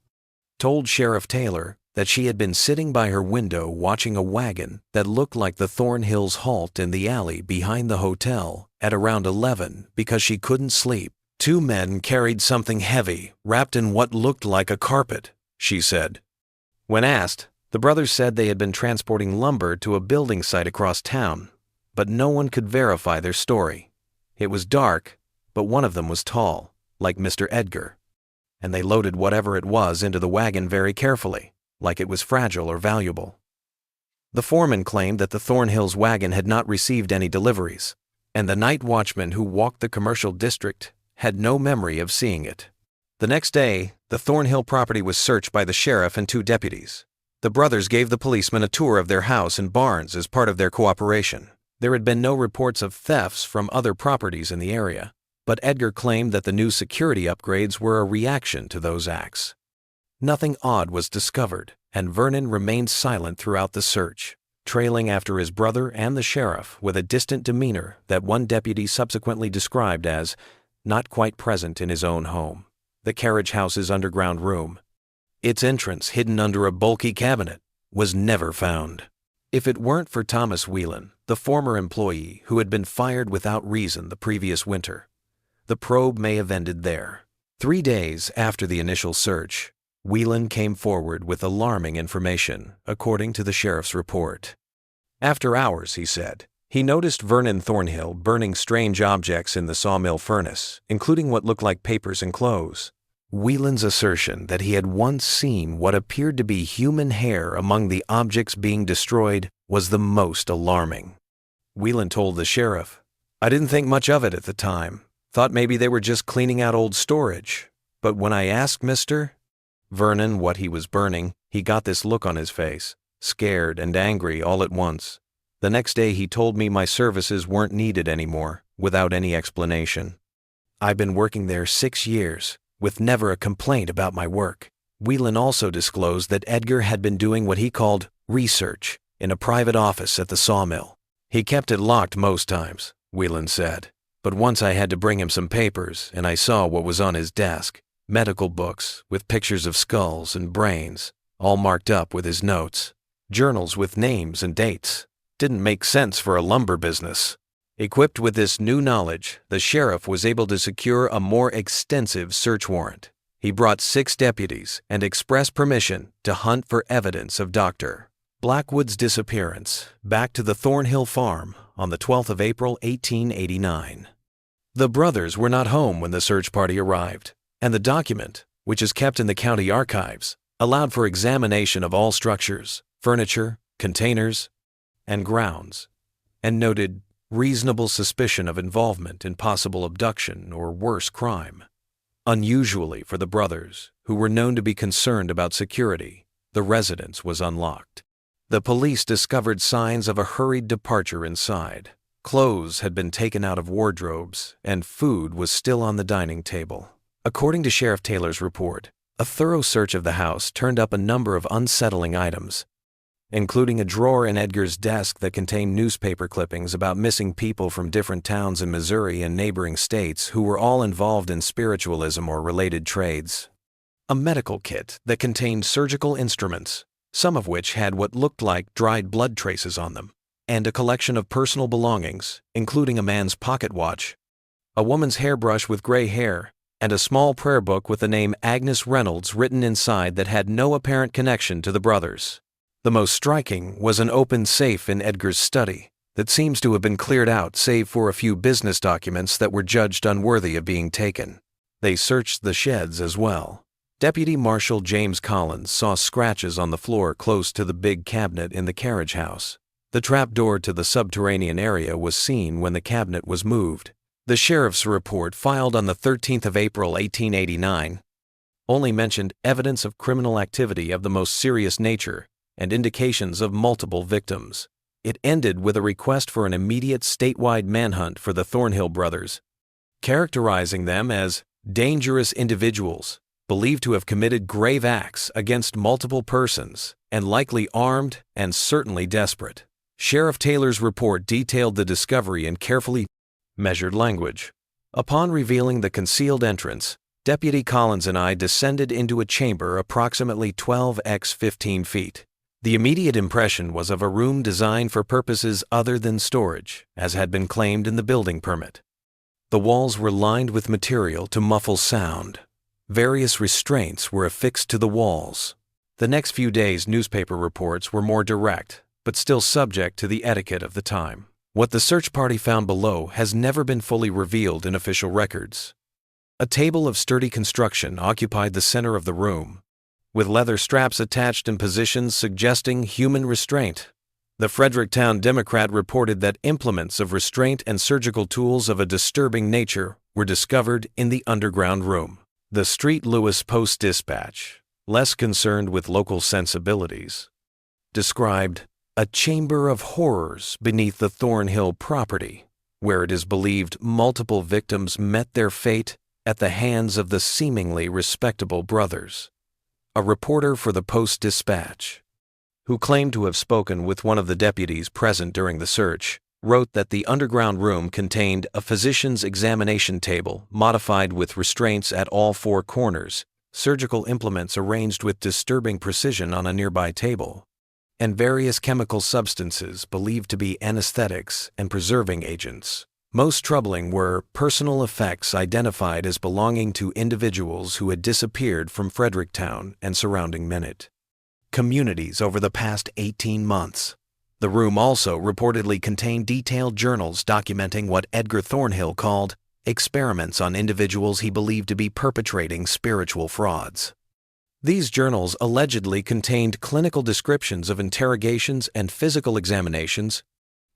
told Sheriff Taylor that she had been sitting by her window watching a wagon that looked like the Thornhills' halt in the alley behind the hotel at around 11 because she couldn't sleep. "Two men carried something heavy, wrapped in what looked like a carpet," she said. When asked, the brothers said they had been transporting lumber to a building site across town, but no one could verify their story. It was dark, but one of them was tall, like Mr. Edgar, and they loaded whatever it was into the wagon very carefully, like it was fragile or valuable. The foreman claimed that the Thornhills' wagon had not received any deliveries, and the night watchman who walked the commercial district had no memory of seeing it. The next day, the Thornhill property was searched by the sheriff and 2 deputies. The brothers gave the policemen a tour of their house and barns as part of their cooperation. There had been no reports of thefts from other properties in the area, but Edgar claimed that the new security upgrades were a reaction to those acts. Nothing odd was discovered, and Vernon remained silent throughout the search, trailing after his brother and the sheriff with a distant demeanor that one deputy subsequently described as not quite present in his own home, the carriage house's underground room. Its entrance, hidden under a bulky cabinet, was never found. If it weren't for Thomas Whelan, the former employee who had been fired without reason the previous winter, the probe may have ended there. 3 days after the initial search, Whelan came forward with alarming information, according to the sheriff's report. After hours, he said, he noticed Vernon Thornhill burning strange objects in the sawmill furnace, including what looked like papers and clothes. Whelan's assertion that he had once seen what appeared to be human hair among the objects being destroyed was the most alarming. Whelan told the sheriff, "I didn't think much of it at the time. Thought maybe they were just cleaning out old storage. But when I asked Mr. Vernon what he was burning, he got this look on his face, scared and angry all at once. The next day he told me my services weren't needed anymore, without any explanation. I've been working there 6 years, with never a complaint about my work." Whelan also disclosed that Edgar had been doing what he called research in a private office at the sawmill. "He kept it locked most times," Whelan said, "but once I had to bring him some papers and I saw what was on his desk. medical books with pictures of skulls and brains, all marked up with his notes, journals with names and dates. Didn't make sense for a lumber business. Equipped with this new knowledge, the sheriff was able to secure a more extensive search warrant. He brought 6 deputies and expressed permission to hunt for evidence of Dr. Blackwood's disappearance back to the Thornhill farm on the 12th of April, 1889. The brothers were not home when the search party arrived, and the document, which is kept in the county archives, allowed for examination of all structures, furniture, containers, and grounds, and noted reasonable suspicion of involvement in possible abduction or worse crime. Unusually for the brothers, who were known to be concerned about security, the residence was unlocked. The police discovered signs of a hurried departure inside. Clothes had been taken out of wardrobes, and food was still on the dining table. According to Sheriff Taylor's report, a thorough search of the house turned up a number of unsettling items, including a drawer in Edgar's desk that contained newspaper clippings about missing people from different towns in Missouri and neighboring states who were all involved in spiritualism or related trades. A medical kit that contained surgical instruments, some of which had what looked like dried blood traces on them, and a collection of personal belongings, including a man's pocket watch, a woman's hairbrush with gray hair, and a small prayer book with the name Agnes Reynolds written inside that had no apparent connection to the brothers. The most striking was an open safe in Edgar's study that seems to have been cleared out save for a few business documents that were judged unworthy of being taken. They searched the sheds as well. Deputy Marshal James Collins saw scratches on the floor close to the big cabinet in the carriage house. The trapdoor to the subterranean area was seen when the cabinet was moved. The sheriff's report, filed on the 13th of April, 1889, only mentioned evidence of criminal activity of the most serious nature and indications of multiple victims. It ended with a request for an immediate statewide manhunt for the Thornhill brothers, characterizing them as dangerous individuals, believed to have committed grave acts against multiple persons, and likely armed and certainly desperate. Sheriff Taylor's report detailed the discovery in carefully measured language. Upon revealing the concealed entrance, Deputy Collins and I descended into a chamber approximately 12 x 15 feet. The immediate impression was of a room designed for purposes other than storage, as had been claimed in the building permit. The walls were lined with material to muffle sound. Various restraints were affixed to the walls. The next few days' newspaper reports were more direct, but still subject to the etiquette of the time. What the search party found below has never been fully revealed in official records. A table of sturdy construction occupied the center of the room, with leather straps attached in positions suggesting human restraint. The Fredericktown Democrat reported that implements of restraint and surgical tools of a disturbing nature were discovered in the underground room. The St. Louis Post-Dispatch, less concerned with local sensibilities, described a chamber of horrors beneath the Thornhill property, where it is believed multiple victims met their fate at the hands of the seemingly respectable brothers. A reporter for the Post-Dispatch, who claimed to have spoken with one of the deputies present during the search, wrote that the underground room contained a physician's examination table modified with restraints at all 4 corners, surgical implements arranged with disturbing precision on a nearby table, and various chemical substances believed to be anesthetics and preserving agents. Most troubling were personal effects identified as belonging to individuals who had disappeared from Fredericktown and surrounding communities over the past 18 months. The room also reportedly contained detailed journals documenting what Edgar Thornhill called experiments on individuals he believed to be perpetrating spiritual frauds. These journals allegedly contained clinical descriptions of interrogations and physical examinations,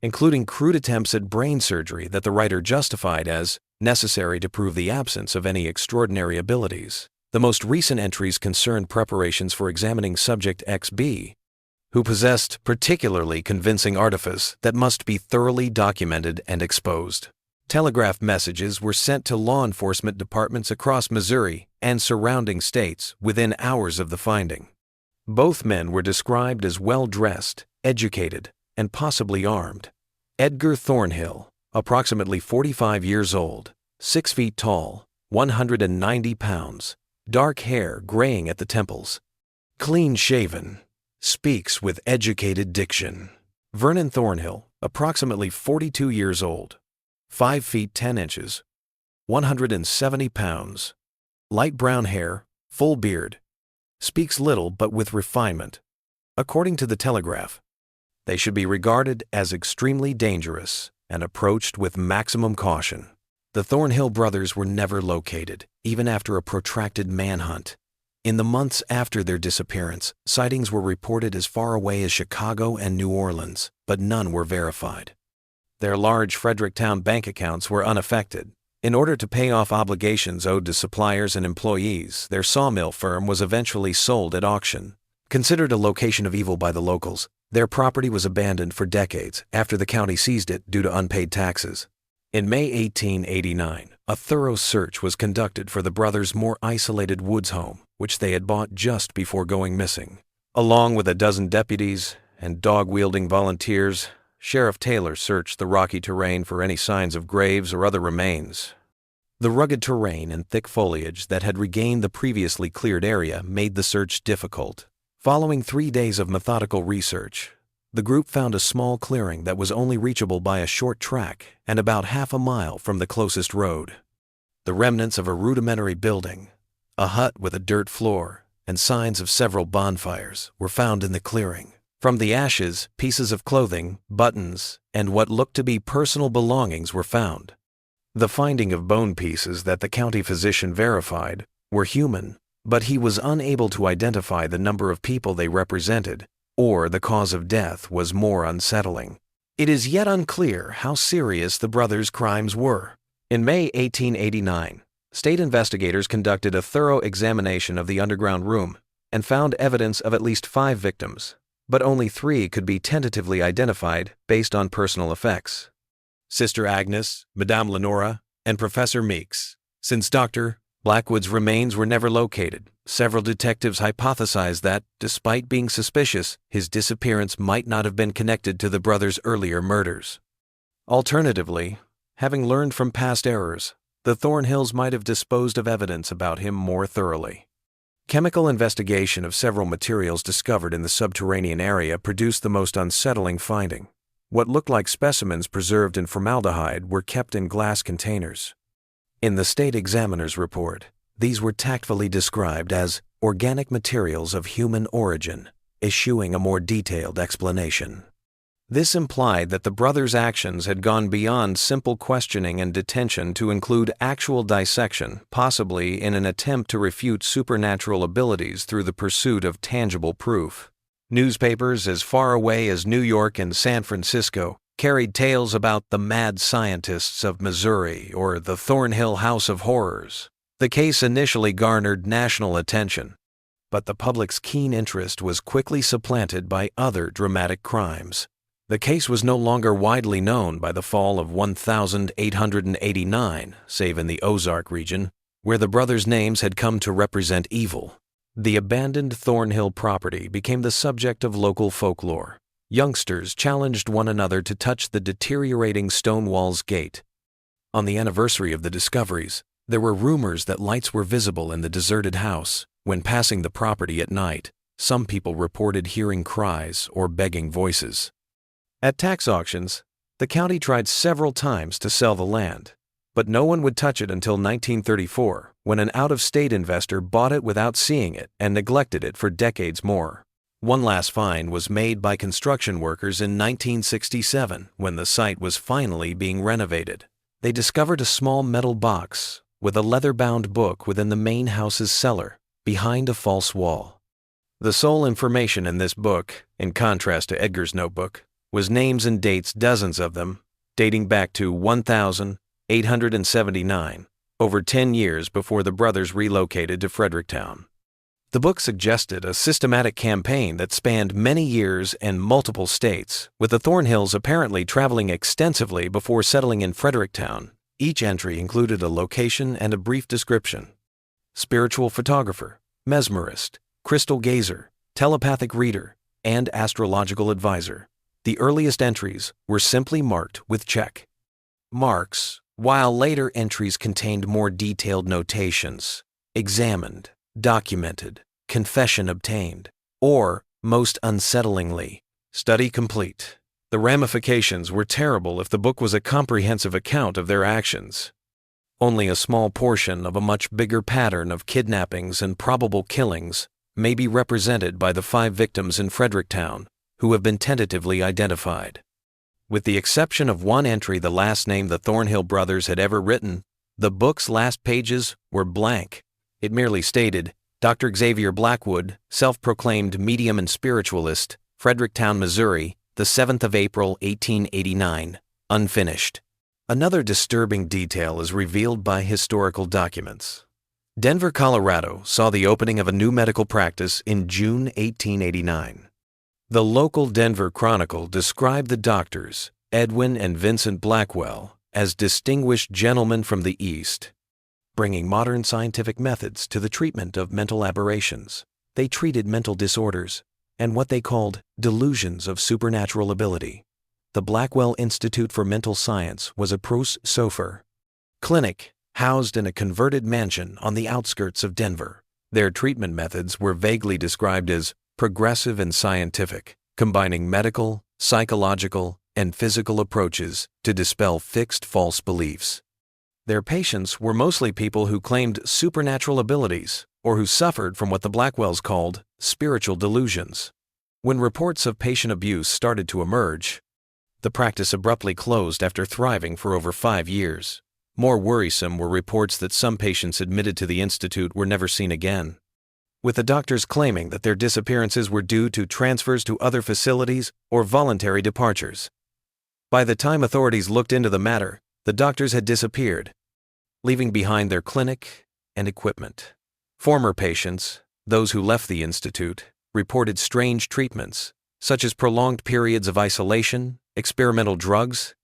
including crude attempts at brain surgery that the writer justified as necessary to prove the absence of any extraordinary abilities. The most recent entries concerned preparations for examining subject XB, who possessed particularly convincing artifice that must be thoroughly documented and exposed. Telegraph messages were sent to law enforcement departments across Missouri and surrounding states within hours of the finding. Both men were described as well-dressed, educated, and possibly armed. Edgar Thornhill, approximately 45 years old, 6 feet tall, 190 pounds, dark hair graying at the temples. Clean-shaven. Speaks with educated diction. Vernon Thornhill, approximately 42 years old. 5 feet 10 inches. 170 pounds. Light brown hair, full beard. Speaks little but with refinement. According to the Telegraph, they should be regarded as extremely dangerous and approached with maximum caution. The Thornhill brothers were never located, even after a protracted manhunt. In the months after their disappearance, sightings were reported as far away as Chicago and New Orleans, but none were verified. Their large Fredericktown bank accounts were unaffected. In order to pay off obligations owed to suppliers and employees, their sawmill firm was eventually sold at auction. Considered a location of evil by the locals, their property was abandoned for decades after the county seized it due to unpaid taxes. In May 1889, a thorough search was conducted for the brothers' more isolated woods home, which they had bought just before going missing. Along with a dozen deputies and dog-wielding volunteers, Sheriff Taylor searched the rocky terrain for any signs of graves or other remains. The rugged terrain and thick foliage that had regained the previously cleared area made the search difficult. Following 3 days of methodical research, the group found a small clearing that was only reachable by a short track and about half a mile from the closest road. The remnants of a rudimentary building, a hut with a dirt floor, and signs of several bonfires were found in the clearing. From the ashes, pieces of clothing, buttons, and what looked to be personal belongings were found. The finding of bone pieces that the county physician verified were human, but he was unable to identify the number of people they represented, or the cause of death was more unsettling. It is yet unclear how serious the brothers' crimes were. In May 1889, state investigators conducted a thorough examination of the underground room and found evidence of at least 5 victims, but only 3 could be tentatively identified based on personal effects: Sister Agnes, Madame Lenora, and Professor Meeks. Since Dr. Blackwood's remains were never located, several detectives hypothesized that, despite being suspicious, his disappearance might not have been connected to the brothers' earlier murders. Alternatively, having learned from past errors, the Thornhills might have disposed of evidence about him more thoroughly. Chemical investigation of several materials discovered in the subterranean area produced the most unsettling finding. What looked like specimens preserved in formaldehyde were kept in glass containers. In the state examiner's report, these were tactfully described as organic materials of human origin, eschewing a more detailed explanation. This implied that the brothers' actions had gone beyond simple questioning and detention to include actual dissection, possibly in an attempt to refute supernatural abilities through the pursuit of tangible proof. Newspapers as far away as New York and San Francisco carried tales about the mad scientists of Missouri or the Thornhill House of Horrors. The case initially garnered national attention, but the public's keen interest was quickly supplanted by other dramatic crimes. The case was no longer widely known by the fall of 1889, save in the Ozark region, where the brothers' names had come to represent evil. The abandoned Thornhill property became the subject of local folklore. Youngsters challenged one another to touch the deteriorating stone wall's gate. On the anniversary of the discoveries, there were rumors that lights were visible in the deserted house. When passing the property at night, some people reported hearing cries or begging voices. At tax auctions, the county tried several times to sell the land, but no one would touch it until 1934, when an out-of-state investor bought it without seeing it and neglected it for decades more. One last find was made by construction workers in 1967 when the site was finally being renovated. They discovered a small metal box with a leather-bound book within the main house's cellar, behind a false wall. The sole information in this book, in contrast to Edgar's notebook, was names and dates, dozens of them, dating back to 1879, over 10 years before the brothers relocated to Fredericktown. The book suggested a systematic campaign that spanned many years and multiple states, with the Thornhills apparently traveling extensively before settling in Fredericktown. Each entry included a location and a brief description. Spiritual photographer, mesmerist, crystal gazer, telepathic reader, and astrological advisor. The earliest entries were simply marked with check marks, while later entries contained more detailed notations. examined, documented, confession obtained, or, most unsettlingly, study complete. The ramifications were terrible if the book was a comprehensive account of their actions. Only a small portion of a much bigger pattern of kidnappings and probable killings may be represented by the 5 victims in Fredericktown who have been tentatively identified. With the exception of one entry the last name the Thornhill brothers had ever written, the book's last pages were blank. It merely stated, Dr. Xavier Blackwood, self-proclaimed medium and spiritualist, Fredericktown, Missouri, the 7th of April, 1889, unfinished. Another disturbing detail is revealed by historical documents. Denver, Colorado saw the opening of a new medical practice in June 1889. The local Denver Chronicle described the doctors, Edwin and Vincent Blackwell, as distinguished gentlemen from the East, bringing modern scientific methods to the treatment of mental aberrations. They treated mental disorders and what they called delusions of supernatural ability. The Blackwell Institute for Mental Science was a pros sofer clinic housed in a converted mansion on the outskirts of Denver. Their treatment methods were vaguely described as progressive and scientific, combining medical, psychological, and physical approaches to dispel fixed false beliefs. Their patients were mostly people who claimed supernatural abilities or who suffered from what the Blackwells called spiritual delusions. When reports of patient abuse started to emerge, the practice abruptly closed after thriving for over 5 years. More worrisome were reports that some patients admitted to the institute were never seen again, with the doctors claiming that their disappearances were due to transfers to other facilities or voluntary departures. By the time authorities looked into the matter, the doctors had disappeared, leaving behind their clinic and equipment. Former patients, those who left the institute, reported strange treatments, such as prolonged periods of isolation, experimental drugs,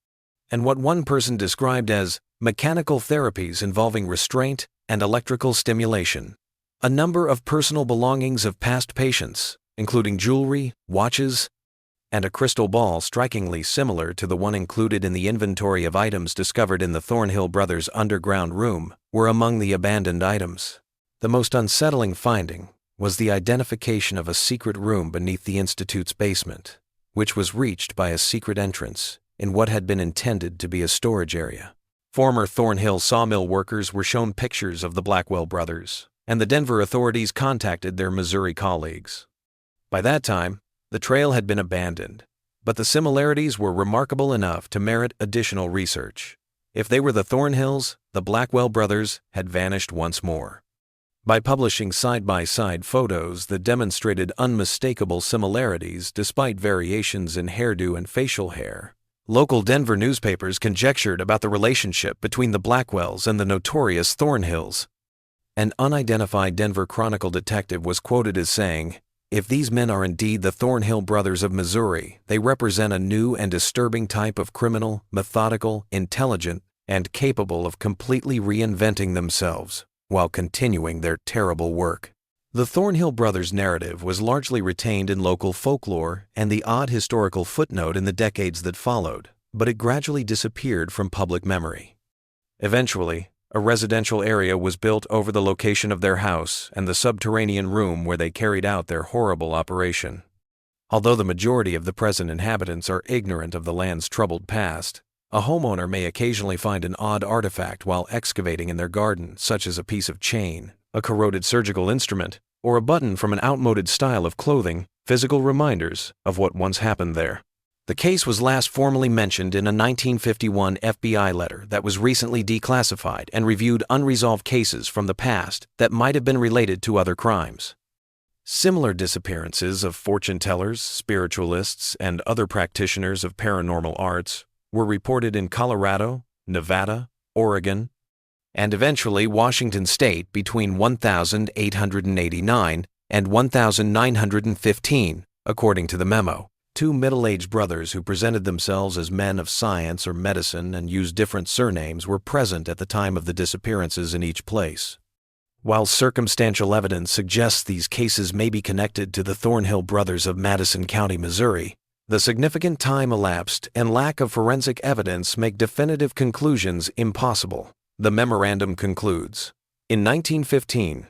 and what one person described as mechanical therapies involving restraint and electrical stimulation. A number of personal belongings of past patients, including jewelry, watches, and a crystal ball strikingly similar to the one included in the inventory of items discovered in the Thornhill brothers' underground room, were among the abandoned items. The most unsettling finding was the identification of a secret room beneath the institute's basement, which was reached by a secret entrance in what had been intended to be a storage area. Former Thornhill sawmill workers were shown pictures of the Blackwell brothers, and the Denver authorities contacted their Missouri colleagues. By that time, the trail had been abandoned, but the similarities were remarkable enough to merit additional research. If they were the Thornhills, the Blackwell brothers had vanished once more. By publishing side-by-side photos that demonstrated unmistakable similarities despite variations in hairdo and facial hair, local Denver newspapers conjectured about the relationship between the Blackwells and the notorious Thornhills. An unidentified Denver Chronicle detective was quoted as saying, "If these men are indeed the Thornhill brothers of Missouri, they represent a new and disturbing type of criminal, methodical, intelligent, and capable of completely reinventing themselves while continuing their terrible work." The Thornhill brothers' narrative was largely retained in local folklore and the odd historical footnote in the decades that followed, but it gradually disappeared from public memory. Eventually, a residential area was built over the location of their house and the subterranean room where they carried out their horrible operation. Although the majority of the present inhabitants are ignorant of the land's troubled past, a homeowner may occasionally find an odd artifact while excavating in their garden, such as a piece of chain, a corroded surgical instrument, or a button from an outmoded style of clothing, physical reminders of what once happened there. The case was last formally mentioned in a 1951 FBI letter that was recently declassified and reviewed unresolved cases from the past that might have been related to other crimes. Similar disappearances of fortune tellers, spiritualists, and other practitioners of paranormal arts were reported in Colorado, Nevada, Oregon, and eventually Washington State between 1889 and 1915, according to the memo. 2 middle-aged brothers who presented themselves as men of science or medicine and used different surnames were present at the time of the disappearances in each place. While circumstantial evidence suggests these cases may be connected to the Thornhill brothers of Madison County, Missouri, the significant time elapsed and lack of forensic evidence make definitive conclusions impossible. The memorandum concludes, In 1915,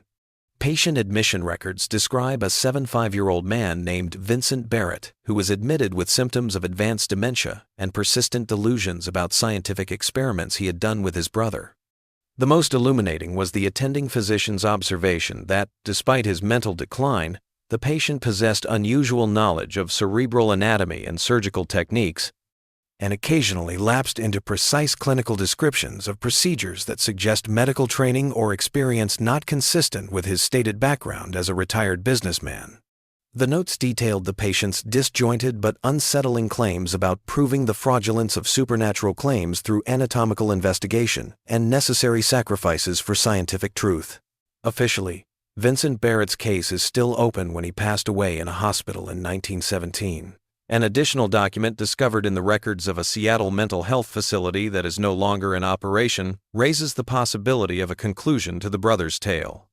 patient admission records describe a 75-year-old man named Vincent Barrett who was admitted with symptoms of advanced dementia and persistent delusions about scientific experiments he had done with his brother. The most illuminating was the attending physician's observation that, despite his mental decline, the patient possessed unusual knowledge of cerebral anatomy and surgical techniques, and occasionally lapsed into precise clinical descriptions of procedures that suggest medical training or experience not consistent with his stated background as a retired businessman. The notes detailed the patient's disjointed but unsettling claims about proving the fraudulence of supernatural claims through anatomical investigation and necessary sacrifices for scientific truth. Officially, Vincent Barrett's case is still open when he passed away in a hospital in 1917. An additional document discovered in the records of a Seattle mental health facility that is no longer in operation raises the possibility of a conclusion to the brothers' tale.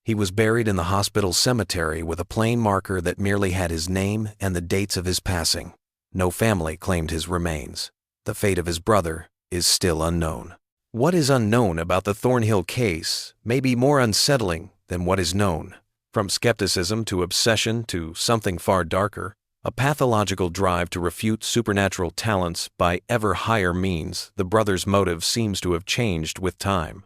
He was buried in the hospital cemetery with a plain marker that merely had his name and the dates of his passing. No family claimed his remains. The fate of his brother is still unknown. What is unknown about the Thornhill case may be more unsettling than what is known. From skepticism to obsession to something far darker, a pathological drive to refute supernatural talents by ever higher means, the brothers' motive seems to have changed with time.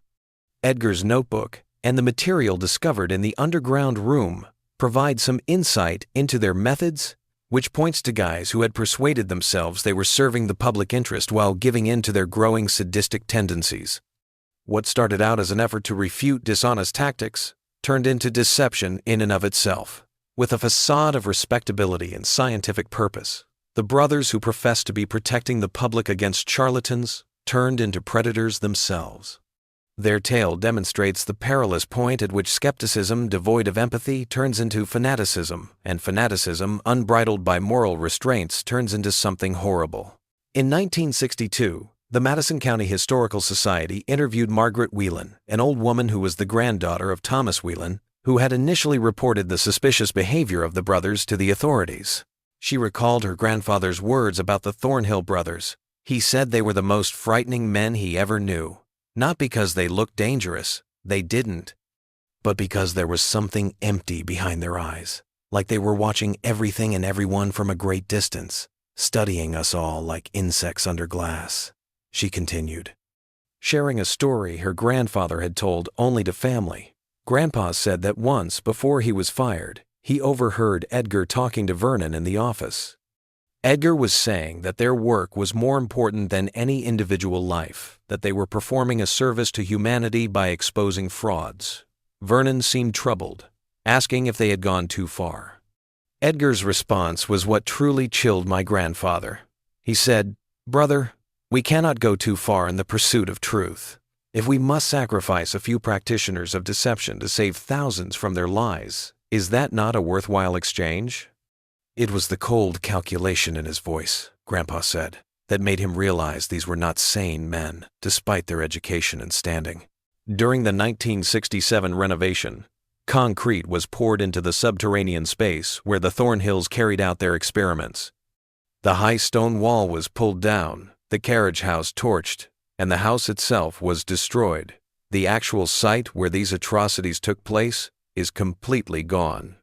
Edgar's notebook and the material discovered in the underground room provide some insight into their methods, which points to guys who had persuaded themselves they were serving the public interest while giving in to their growing sadistic tendencies. What started out as an effort to refute dishonest tactics turned into deception in and of itself. With a facade of respectability and scientific purpose, the brothers who professed to be protecting the public against charlatans turned into predators themselves. Their tale demonstrates the perilous point at which skepticism devoid of empathy turns into fanaticism, and fanaticism unbridled by moral restraints turns into something horrible. In 1962, the Madison County Historical Society interviewed Margaret Whelan, an old woman who was the granddaughter of Thomas Whelan, who had initially reported the suspicious behavior of the brothers to the authorities. She recalled her grandfather's words about the Thornhill brothers. He said they were the most frightening men he ever knew. Not because they looked dangerous, they didn't, but because there was something empty behind their eyes, like they were watching everything and everyone from a great distance, studying us all like insects under glass. She continued, sharing a story her grandfather had told only to family. Grandpa said that once, before he was fired, he overheard Edgar talking to Vernon in the office. Edgar was saying that their work was more important than any individual life, that they were performing a service to humanity by exposing frauds. Vernon seemed troubled, asking if they had gone too far. Edgar's response was what truly chilled my grandfather. He said, "Brother, we cannot go too far in the pursuit of truth. If we must sacrifice a few practitioners of deception to save thousands from their lies, is that not a worthwhile exchange?" It was the cold calculation in his voice, Grandpa said, that made him realize these were not sane men, despite their education and standing. During the 1967 renovation, concrete was poured into the subterranean space where the Thornhills carried out their experiments. The high stone wall was pulled down, the carriage house torched, and the house itself was destroyed. The actual site where these atrocities took place is completely gone.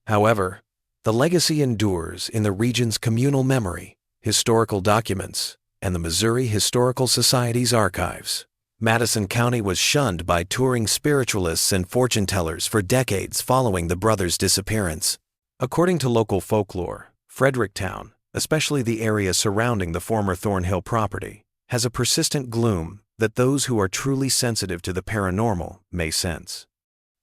However, the legacy endures in the region's communal memory, historical documents, and the Missouri Historical Society's archives. Madison County was shunned by touring spiritualists and fortune-tellers for decades following the brothers' disappearance. According to local folklore, Fredericktown, especially the area surrounding the former Thornhill property, has a persistent gloom that those who are truly sensitive to the paranormal may sense.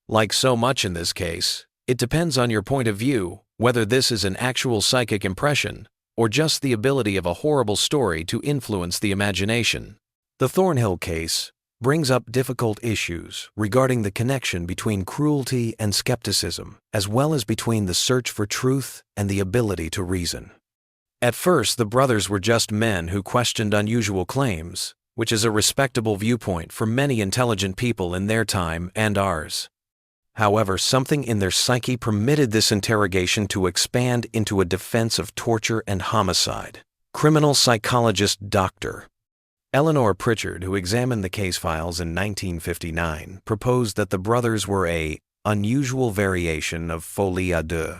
Like so much in this case, it depends on your point of view whether this is an actual psychic impression or just the ability of a horrible story to influence the imagination. The Thornhill case brings up difficult issues regarding the connection between cruelty and skepticism, as well as between the search for truth and the ability to reason. At first, the brothers were just men who questioned unusual claims, which is a respectable viewpoint for many intelligent people in their time and ours. However, something in their psyche permitted this interrogation to expand into a defense of torture and homicide. Criminal psychologist Dr. Eleanor Pritchard, who examined the case files in 1959, proposed that the brothers were a unusual variation of folie à deux,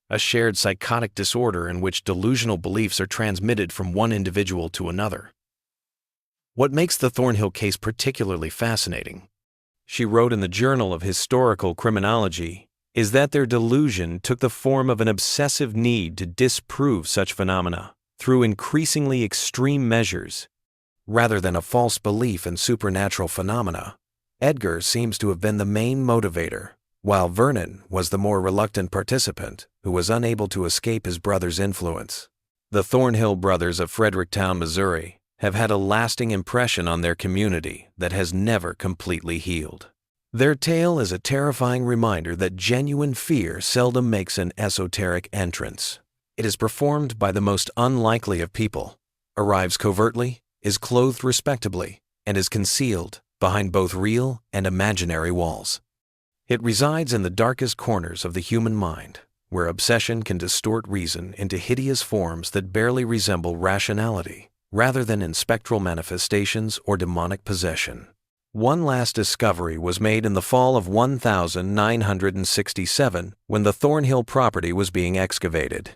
a shared psychotic disorder in which delusional beliefs are transmitted from one individual to another. What makes the Thornhill case particularly fascinating, she wrote in the Journal of Historical Criminology, is that their delusion took the form of an obsessive need to disprove such phenomena through increasingly extreme measures, rather than a false belief in supernatural phenomena. Edgar seems to have been the main motivator, while Vernon was the more reluctant participant who was unable to escape his brother's influence. The Thornhill brothers of Fredericktown, Missouri, have had a lasting impression on their community that has never completely healed. Their tale is a terrifying reminder that genuine fear seldom makes an esoteric entrance. It is performed by the most unlikely of people, arrives covertly, is clothed respectably, and is concealed behind both real and imaginary walls. It resides in the darkest corners of the human mind, where obsession can distort reason into hideous forms that barely resemble rationality, rather than in spectral manifestations or demonic possession. One last discovery was made in the fall of 1967 when the Thornhill property was being excavated.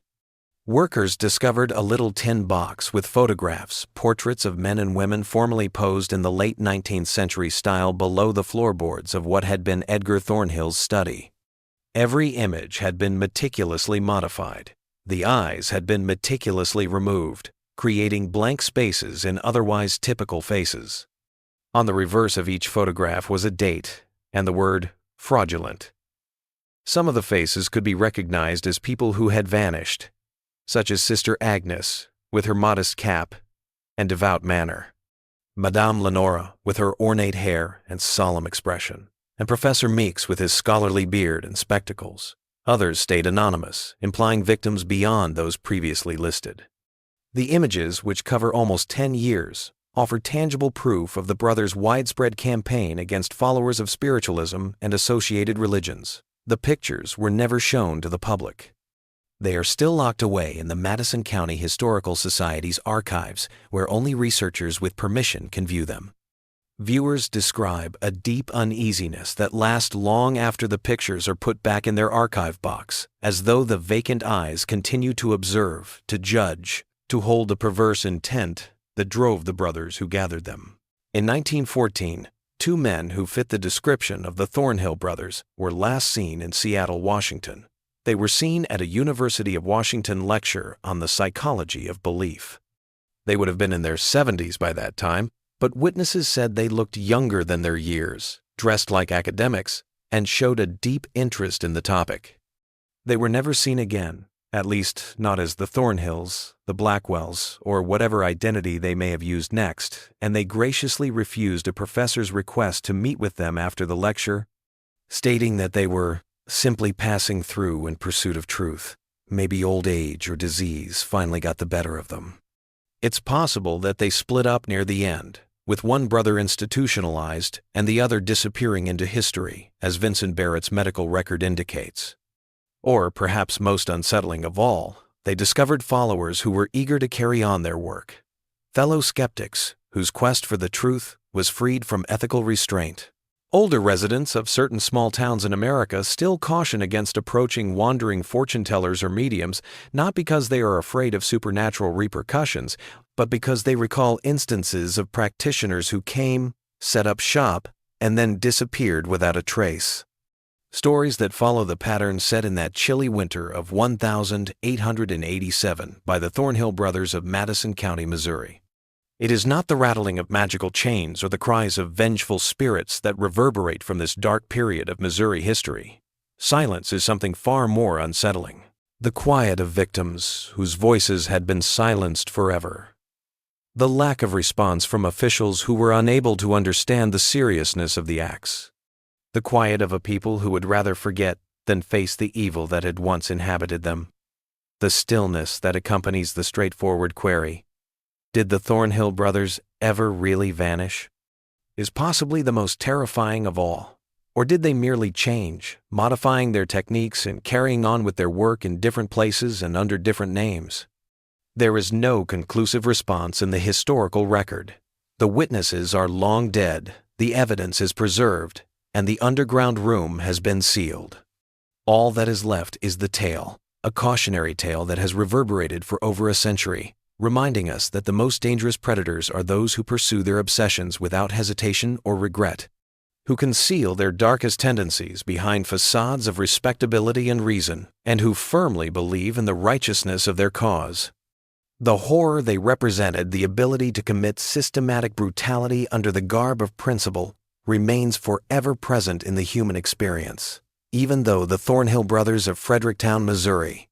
Workers discovered a little tin box with photographs, portraits of men and women formerly posed in the late 19th century style below the floorboards of what had been Edgar Thornhill's study. Every image had been meticulously modified. The eyes had been meticulously removed, creating blank spaces in otherwise typical faces. On the reverse of each photograph was a date and the word fraudulent. Some of the faces could be recognized as people who had vanished, such as Sister Agnes, with her modest cap and devout manner, Madame Lenora, with her ornate hair and solemn expression, and Professor Meeks with his scholarly beard and spectacles. Others stayed anonymous, implying victims beyond those previously listed. The images, which cover almost 10 years, offer tangible proof of the brothers' widespread campaign against followers of spiritualism and associated religions. The pictures were never shown to the public. They are still locked away in the Madison County Historical Society's archives, where only researchers with permission can view them. Viewers describe a deep uneasiness that lasts long after the pictures are put back in their archive box, as though the vacant eyes continue to observe, to judge, to hold the perverse intent that drove the brothers who gathered them. In 1914, two men who fit the description of the Thornhill brothers were last seen in Seattle, Washington. They were seen at a University of Washington lecture on the psychology of belief. They would have been in their 70s by that time, but witnesses said they looked younger than their years, dressed like academics, and showed a deep interest in the topic. They were never seen again, at least not as the Thornhills, the Blackwells, or whatever identity they may have used next, and they graciously refused a professor's request to meet with them after the lecture, stating that they were simply passing through in pursuit of truth. Maybe old age or disease finally got the better of them. It's possible that they split up near the end, with one brother institutionalized and the other disappearing into history, as Vincent Barrett's medical record indicates. Or, perhaps most unsettling of all, they discovered followers who were eager to carry on their work, fellow skeptics whose quest for the truth was freed from ethical restraint. Older residents of certain small towns in America still caution against approaching wandering fortune-tellers or mediums, not because they are afraid of supernatural repercussions, but because they recall instances of practitioners who came, set up shop, and then disappeared without a trace. Stories that follow the pattern set in that chilly winter of 1887 by the Thornhill brothers of Madison County, Missouri. It is not the rattling of magical chains or the cries of vengeful spirits that reverberate from this dark period of Missouri history. Silence is something far more unsettling. The quiet of victims whose voices had been silenced forever. The lack of response from officials who were unable to understand the seriousness of the acts. The quiet of a people who would rather forget than face the evil that had once inhabited them. The stillness that accompanies the straightforward query, did the Thornhill brothers ever really vanish? Is possibly the most terrifying of all. Or did they merely change, modifying their techniques and carrying on with their work in different places and under different names? There is no conclusive response in the historical record. The witnesses are long dead, the evidence is preserved, and the underground room has been sealed. All that is left is the tale, a cautionary tale that has reverberated for over a century, reminding us that the most dangerous predators are those who pursue their obsessions without hesitation or regret, who conceal their darkest tendencies behind facades of respectability and reason, and who firmly believe in the righteousness of their cause. The horror they represented, the ability to commit systematic brutality under the garb of principle, remains forever present in the human experience, even though the Thornhill brothers of Fredericktown, Missouri,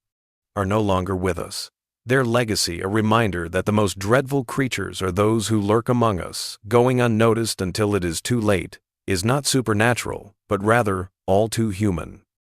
are no longer with us. Their legacy a reminder that the most dreadful creatures are those who lurk among us, going unnoticed until it is too late, is not supernatural, but rather all too human.